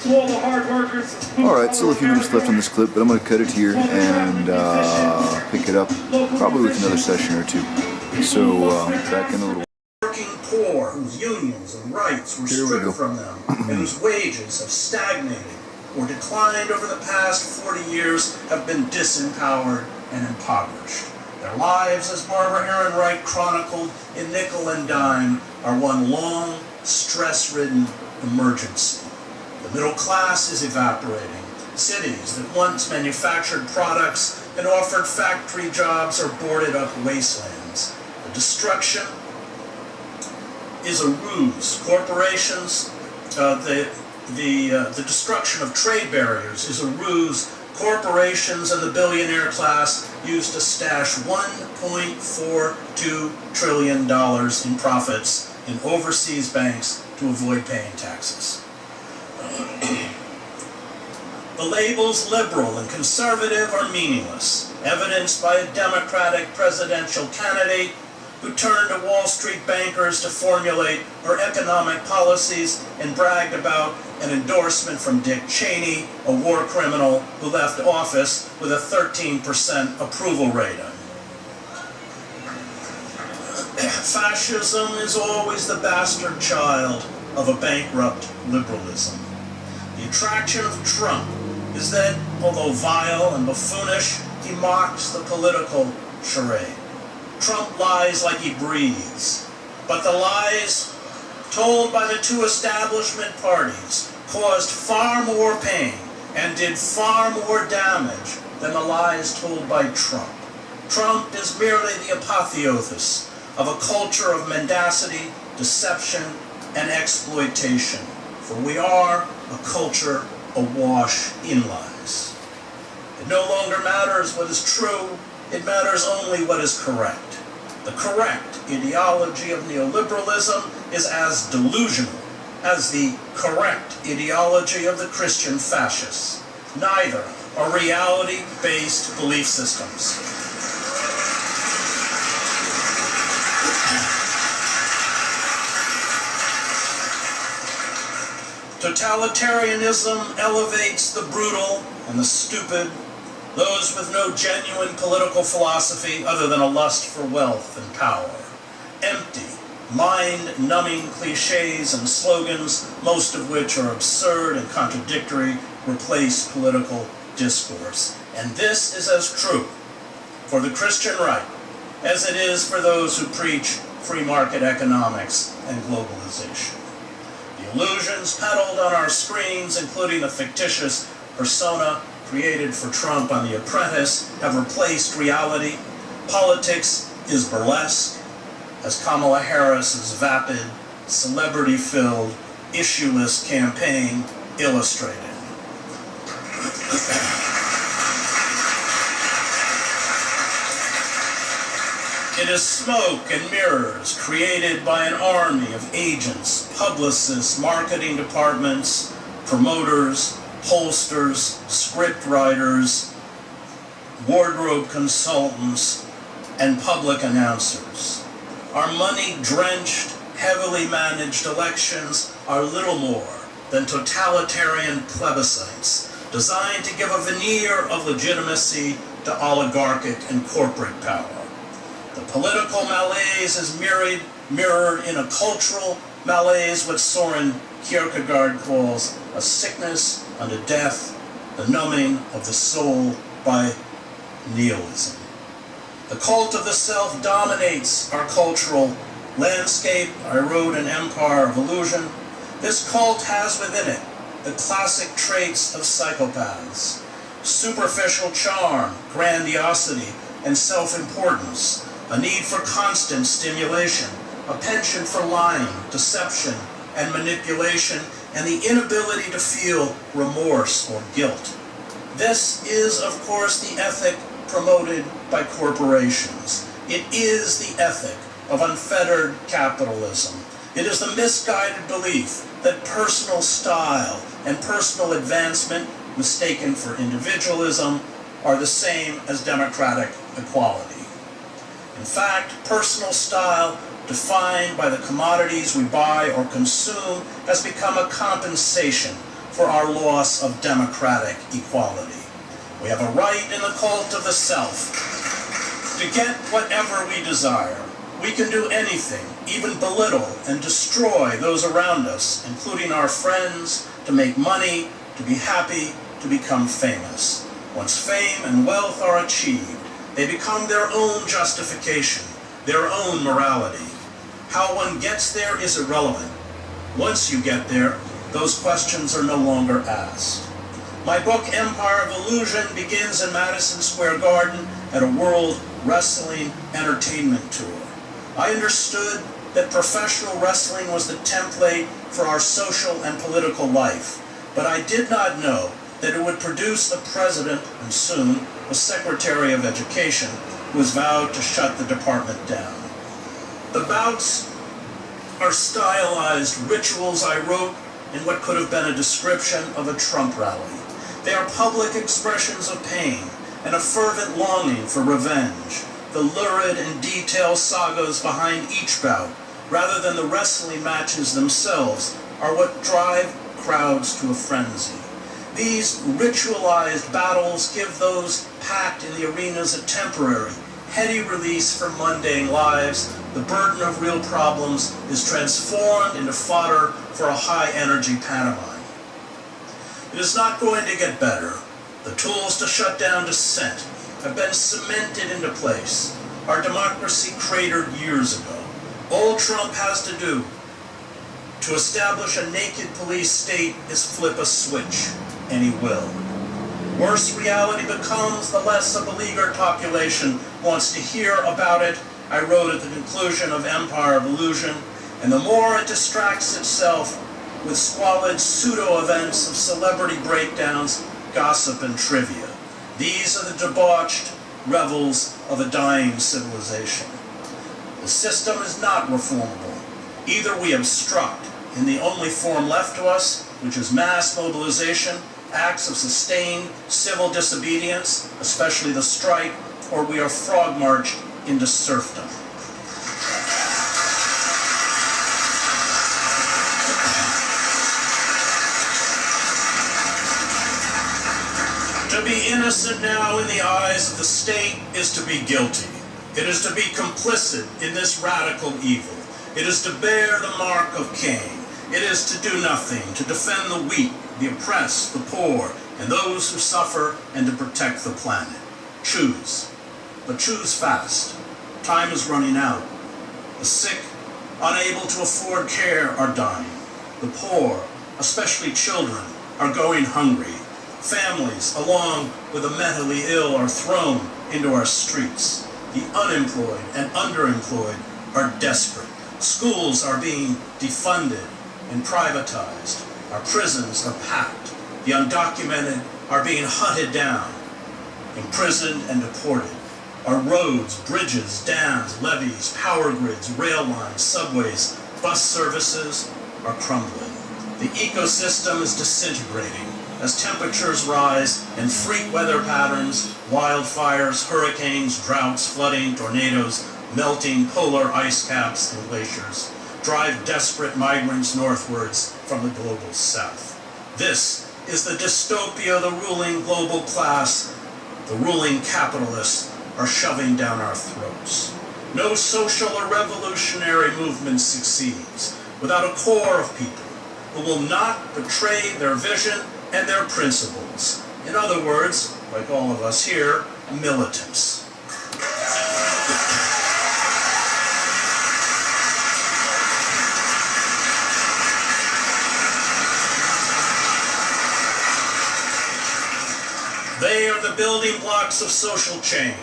To all the hard workers. Alright, still a few minutes left on this clip, but I'm going to cut it here and pick it up probably with another session or two. So, back in a little. Working poor whose unions and rights were stripped from them and whose wages have stagnated or declined over the past 40 years have been disempowered and impoverished. Their lives, as Barbara Ehrenreich chronicled in Nickel and Dime, are one long, stress-ridden emergency. The middle class is evaporating. Cities that once manufactured products and offered factory jobs are boarded up wastelands. The destruction is a ruse. Corporations, the destruction of trade barriers is a ruse. Corporations and the billionaire class used to stash $1.42 trillion in profits in overseas banks to avoid paying taxes. The labels liberal and conservative are meaningless, evidenced by a Democratic presidential candidate who turned to Wall Street bankers to formulate her economic policies and bragged about an endorsement from Dick Cheney, a war criminal who left office with a 13% approval rating. Fascism is always the bastard child of a bankrupt liberalism. The attraction of Trump is that, although vile and buffoonish, he mocks the political charade. Trump lies like he breathes, but the lies told by the two establishment parties caused far more pain and did far more damage than the lies told by Trump. Trump is merely the apotheosis of a culture of mendacity, deception, and exploitation, for we are a culture awash in lies. It no longer matters what is true, it matters only what is correct. The correct ideology of neoliberalism is as delusional as the correct ideology of the Christian fascists. Neither are reality-based belief systems. Totalitarianism elevates the brutal and the stupid, those with no genuine political philosophy other than a lust for wealth and power. Empty, mind-numbing cliches and slogans, most of which are absurd and contradictory, replace political discourse. And this is as true for the Christian right as it is for those who preach free market economics and globalization. The illusions peddled on our screens, including the fictitious persona created for Trump on The Apprentice, have replaced reality. Politics is burlesque, as Kamala Harris's vapid, celebrity-filled, issue-less campaign illustrated. It is smoke and mirrors created by an army of agents, publicists, marketing departments, promoters, pollsters, script writers, wardrobe consultants, and public announcers. Our money-drenched, heavily managed elections are little more than totalitarian plebiscites designed to give a veneer of legitimacy to oligarchic and corporate power. The political malaise is mirrored mirrored in a cultural malaise what Soren Kierkegaard calls a sickness unto death, the numbing of the soul by nihilism. The cult of the self dominates our cultural landscape. I wrote an Empire of Illusion. This cult has within it the classic traits of psychopaths: superficial charm, grandiosity, and self-importance, a need for constant stimulation, a penchant for lying, deception, and manipulation, and the inability to feel remorse or guilt. This is, of course, the ethic promoted by corporations. It is the ethic of unfettered capitalism. It is the misguided belief that personal style and personal advancement, mistaken for individualism, are the same as democratic equality. In fact, personal style, defined by the commodities we buy or consume, has become a compensation for our loss of democratic equality. We have a right in the cult of the self to get whatever we desire. We can do anything, even belittle and destroy those around us, including our friends, to make money, to be happy, to become famous. Once fame and wealth are achieved, they become their own justification, their own morality. How one gets there is irrelevant. Once you get there, those questions are no longer asked. My book, Empire of Illusion, begins in Madison Square Garden at a World Wrestling Entertainment Tour. I understood that professional wrestling was the template for our social and political life, but I did not know that it would produce the president, and soon the Secretary of Education, who has vowed to shut the department down. The bouts are stylized rituals I wrote in what could have been a description of a Trump rally. They are public expressions of pain and a fervent longing for revenge. The lurid and detailed sagas behind each bout, rather than the wrestling matches themselves, are what drive crowds to a frenzy. These ritualized battles give those packed in the arenas a temporary, heady release from mundane lives. The burden of real problems is transformed into fodder for a high-energy pantomime. It is not going to get better. The tools to shut down dissent have been cemented into place. Our democracy cratered years ago. All Trump has to do to establish a naked police state is flip a switch, and he will. Worse reality becomes, the less a beleaguered population wants to hear about it. I wrote at the conclusion of Empire of Illusion, and the more it distracts itself with squalid pseudo-events of celebrity breakdowns, gossip, and trivia. These are the debauched revels of a dying civilization. The system is not reformable. Either we obstruct in the only form left to us, which is mass mobilization, acts of sustained civil disobedience, especially the strike, or we are frog-marched into serfdom. To be innocent now in the eyes of the state is to be guilty. It is to be complicit in this radical evil. It is to bear the mark of Cain. It is to do nothing, to defend the weak, the oppressed, the poor, and those who suffer, and to protect the planet. Choose. But choose fast. Time is running out. The sick, unable to afford care, are dying. The poor, especially children, are going hungry. Families, along with the mentally ill, are thrown into our streets. The unemployed and underemployed are desperate. Schools are being defunded and privatized. Our prisons are packed. The undocumented are being hunted down, imprisoned, and deported. Our roads, bridges, dams, levees, power grids, rail lines, subways, bus services are crumbling. The ecosystem is disintegrating as temperatures rise and freak weather patterns, wildfires, hurricanes, droughts, flooding, tornadoes, melting polar ice caps and glaciers drive desperate migrants northwards from the global south. This is the dystopia the ruling global class, the ruling capitalists, are shoving down our throats. No social or revolutionary movement succeeds without a core of people who will not betray their vision and their principles. In other words, like all of us here, militants. They are the building blocks of social change.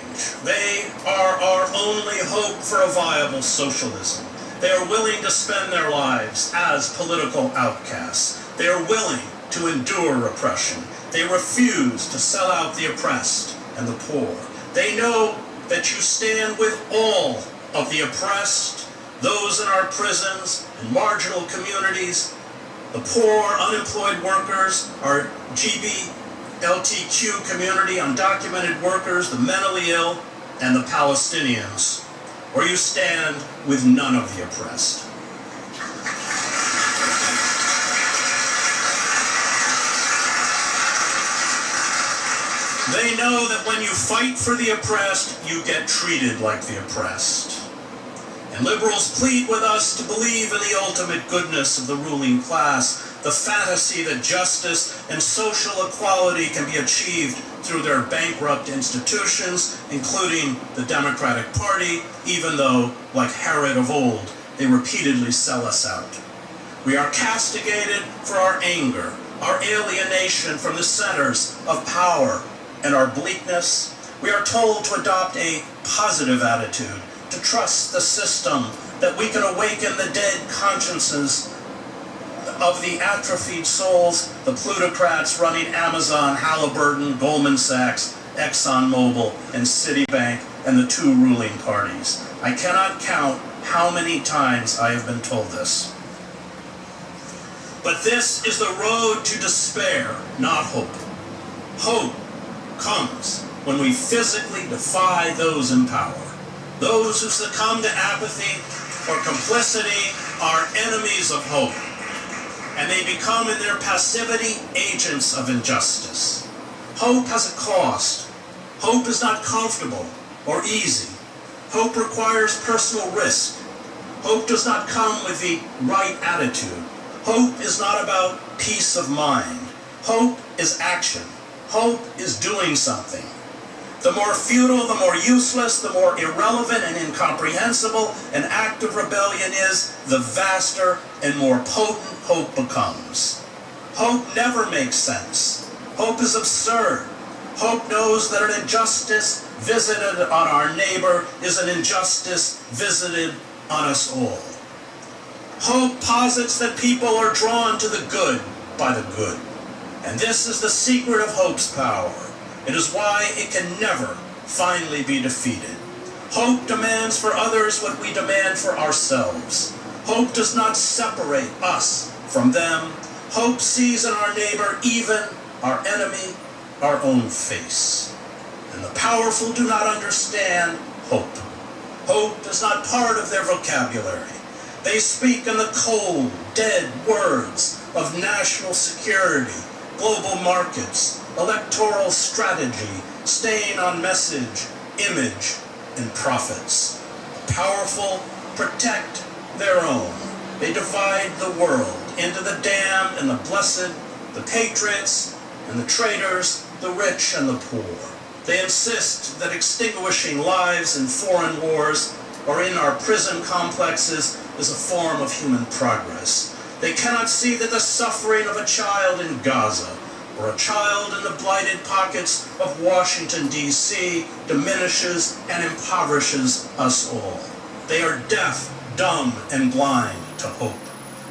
They are our only hope for a viable socialism. They are willing to spend their lives as political outcasts. They are willing to endure repression. They refuse to sell out the oppressed and the poor. They know that you stand with all of the oppressed, those in our prisons and marginal communities, the poor, unemployed workers, our LGBTQ community, undocumented workers, the mentally ill, and the Palestinians. Or you stand with none of the oppressed. They know that when you fight for the oppressed, you get treated like the oppressed. And liberals plead with us to believe in the ultimate goodness of the ruling class, the fantasy that justice and social equality can be achieved through their bankrupt institutions, including the Democratic Party, even though, like Herod of old, they repeatedly sell us out. We are castigated for our anger, our alienation from the centers of power, and our bleakness. We are told to adopt a positive attitude, to trust the system, that we can awaken the dead consciences of the atrophied souls, the plutocrats running Amazon, Halliburton, Goldman Sachs, ExxonMobil, and Citibank, and the two ruling parties. I cannot count how many times I have been told this. But this is the road to despair, not hope. Hope comes when we physically defy those in power. Those who succumb to apathy or complicity are enemies of hope, and they become in their passivity agents of injustice. Hope has a cost. Hope is not comfortable or easy. Hope requires personal risk. Hope does not come with the right attitude. Hope is not about peace of mind. Hope is action. Hope is doing something. The more futile, the more useless, the more irrelevant and incomprehensible an act of rebellion is, the vaster and more potent hope becomes. Hope never makes sense. Hope is absurd. Hope knows that an injustice visited on our neighbor is an injustice visited on us all. Hope posits that people are drawn to the good by the good. And this is the secret of hope's power. It is why it can never finally be defeated. Hope demands for others what we demand for ourselves. Hope does not separate us from them. Hope sees in our neighbor, even our enemy, our own face. And the powerful do not understand hope. Hope is not part of their vocabulary. They speak in the cold, dead words of national security, global markets, electoral strategy, staying on message, image, and profits. The powerful protect their own. They divide the world into the damned and the blessed, the patriots and the traitors, the rich and the poor. They insist that extinguishing lives in foreign wars or in our prison complexes is a form of human progress. They cannot see that the suffering of a child in Gaza or a child in the blighted pockets of Washington, D.C. diminishes and impoverishes us all. They are deaf, dumb, and blind to hope.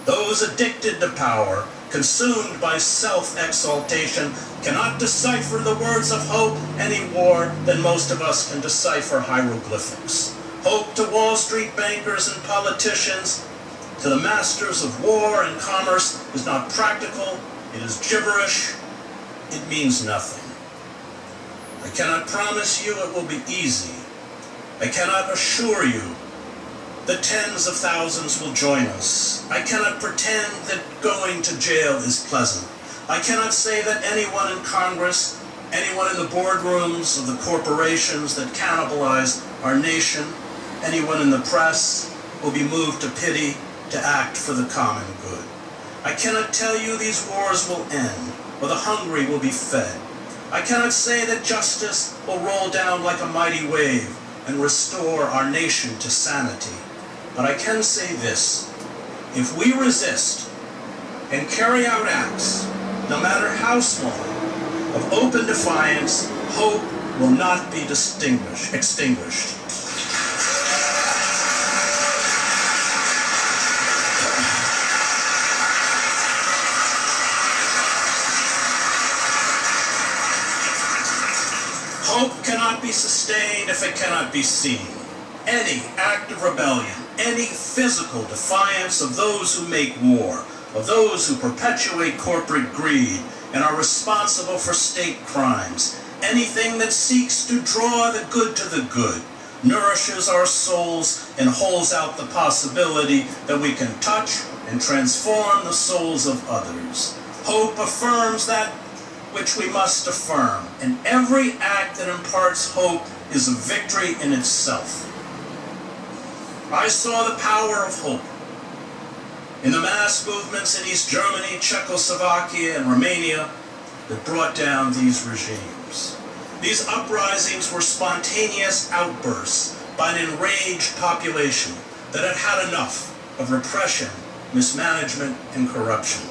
Those addicted to power, consumed by self-exaltation, cannot decipher the words of hope any more than most of us can decipher hieroglyphics. Hope to Wall Street bankers and politicians, to the masters of war and commerce, is not practical, it is gibberish, it means nothing. I cannot promise you it will be easy. I cannot assure you that tens of thousands will join us. I cannot pretend that going to jail is pleasant. I cannot say that anyone in Congress, anyone in the boardrooms of the corporations that cannibalize our nation, anyone in the press will be moved to pity to act for the common good. I cannot tell you these wars will end, or the hungry will be fed. I cannot say that justice will roll down like a mighty wave and restore our nation to sanity. But I can say this: if we resist and carry out acts, no matter how small, of open defiance, hope will not be extinguished. Hope cannot be sustained if it cannot be seen. Any act of rebellion, any physical defiance of those who make war, of those who perpetuate corporate greed and are responsible for state crimes, anything that seeks to draw the good to the good, nourishes our souls and holds out the possibility that we can touch and transform the souls of others. Hope affirms that which we must affirm, and every act that imparts hope is a victory in itself. I saw the power of hope in the mass movements in East Germany, Czechoslovakia, and Romania that brought down these regimes. These uprisings were spontaneous outbursts by an enraged population that had had enough of repression, mismanagement, and corruption.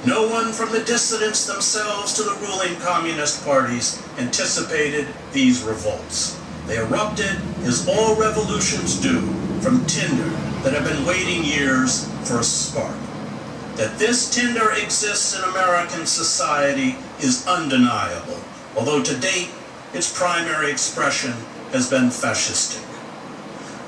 No one from the dissidents themselves to the ruling communist parties anticipated these revolts. They erupted as all revolutions do, from tinder that have been waiting years for a spark. That this tinder exists in American society is undeniable, although to date its primary expression has been fascistic.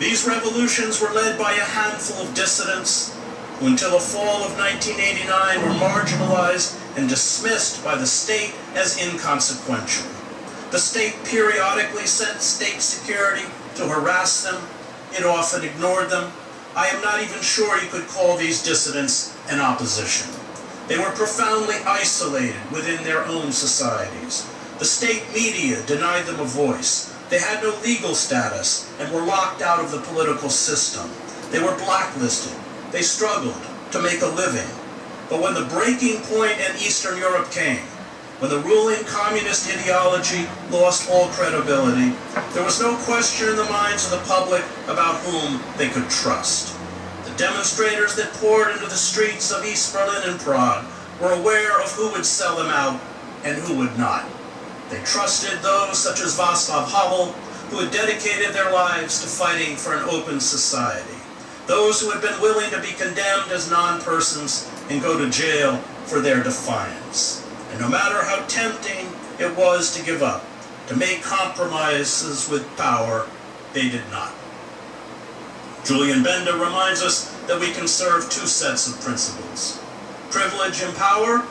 These revolutions were led by a handful of dissidents who until the fall of 1989 were marginalized and dismissed by the state as inconsequential. The state periodically sent state security to harass them. It often ignored them. I am not even sure you could call these dissidents an opposition. They were profoundly isolated within their own societies. The state media denied them a voice. They had no legal status and were locked out of the political system. They were blacklisted. They struggled to make a living. But when the breaking point in Eastern Europe came, when the ruling communist ideology lost all credibility, there was no question in the minds of the public about whom they could trust. The demonstrators that poured into the streets of East Berlin and Prague were aware of who would sell them out and who would not. They trusted those such as Václav Havel, who had dedicated their lives to fighting for an open society. Those who had been willing to be condemned as non-persons and go to jail for their defiance. And no matter how tempting it was to give up, to make compromises with power, they did not. Julian Benda reminds us that we can serve two sets of principles: privilege and power,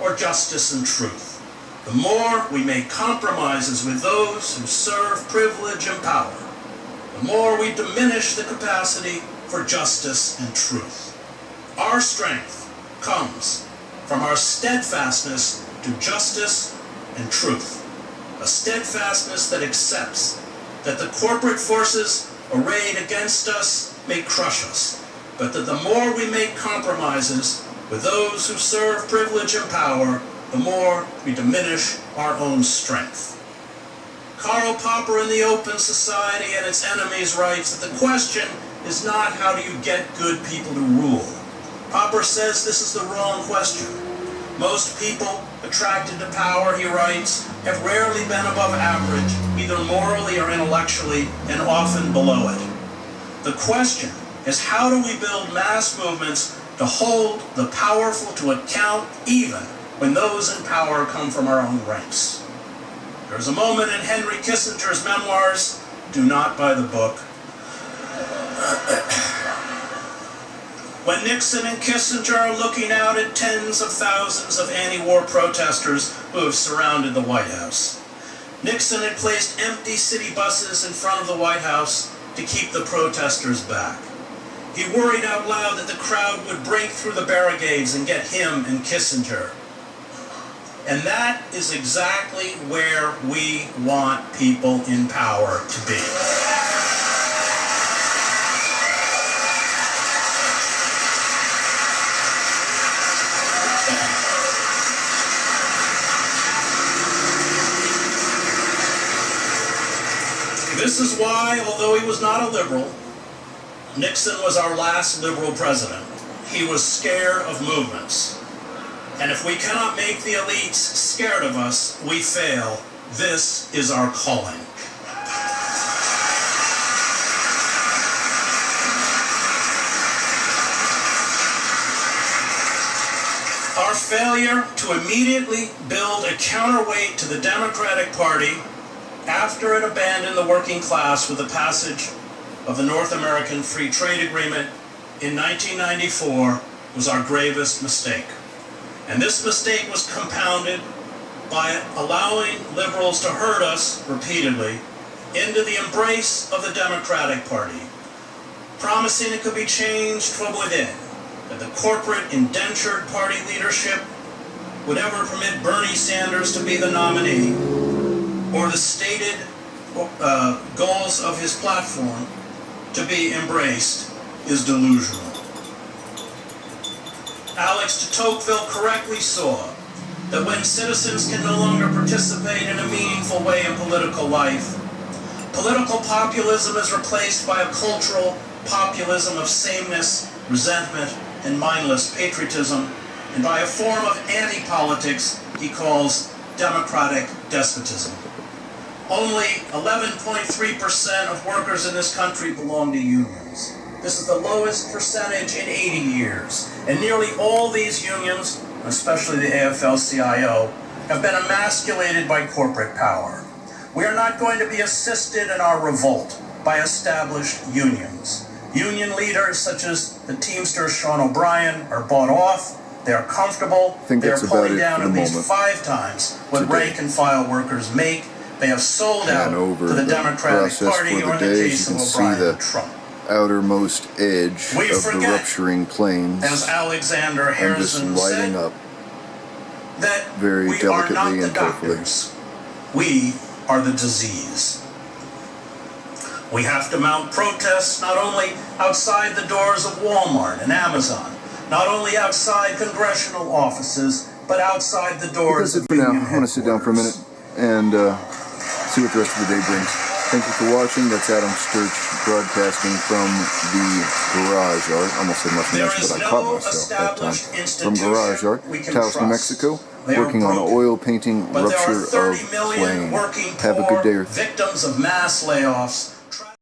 or justice and truth. The more we make compromises with those who serve privilege and power, the more we diminish the capacity for justice and truth. Our strength comes from our steadfastness to justice and truth, a steadfastness that accepts that the corporate forces arrayed against us may crush us, but that the more we make compromises with those who serve privilege and power, the more we diminish our own strength. Karl Popper in The Open Society and Its Enemies writes that the question is not how do you get good people to rule. Popper says this is the wrong question. Most people attracted to power, he writes, have rarely been above average, either morally or intellectually, and often below it. The question is how do we build mass movements to hold the powerful to account even when those in power come from our own ranks. There's a moment in Henry Kissinger's memoirs, do not buy the book, when Nixon and Kissinger are looking out at tens of thousands of anti-war protesters who have surrounded the White House. Nixon had placed empty city buses in front of the White House to keep the protesters back. He worried out loud that the crowd would break through the barricades and get him and Kissinger. And that is exactly where we want people in power to be. This is why, although he was not a liberal, Nixon was our last liberal president. He was scared of movements. And if we cannot make the elites scared of us, we fail. This is our calling. Our failure to immediately build a counterweight to the Democratic Party after it abandoned the working class with the passage of the North American Free Trade Agreement in 1994 was our gravest mistake. And this mistake was compounded by allowing liberals to herd us repeatedly into the embrace of the Democratic Party, promising it could be changed from within, that the corporate indentured party leadership would ever permit Bernie Sanders to be the nominee, or the stated goals of his platform to be embraced is delusional. Alex de Tocqueville correctly saw that when citizens can no longer participate in a meaningful way in political life, political populism is replaced by a cultural populism of sameness, resentment, and mindless patriotism, and by a form of anti-politics he calls democratic despotism. Only 11.3% of workers in this country belong to unions. This is the lowest percentage in 80 years. And nearly all these unions, especially the AFL-CIO, have been emasculated by corporate power. We are not going to be assisted in our revolt by established unions. Union leaders such as the Teamster Sean O'Brien are bought off. They are comfortable. They are pulling down at least 5 times what rank and file workers make. They have sold out to the Democratic Party, or in the case of O'Brien and Trump. Outermost edge of the rupturing plains, as Alexander Harrison lighting said, up that very we are not delicately the and carefully. doctors. We are the disease. We have to mount protests not only outside the doors of Walmart and Amazon, not only outside congressional offices, but outside the doors of union headquarters. I want to sit down for a minute and see what the rest of the day brings. Thank you for watching. That's Adam Sturch broadcasting from the Garage Art. I almost said much much, but I caught myself that time. From Garage Art, Taos, New Mexico, working on oil painting rupture of plain. Have a good day. Victims of mass layoffs.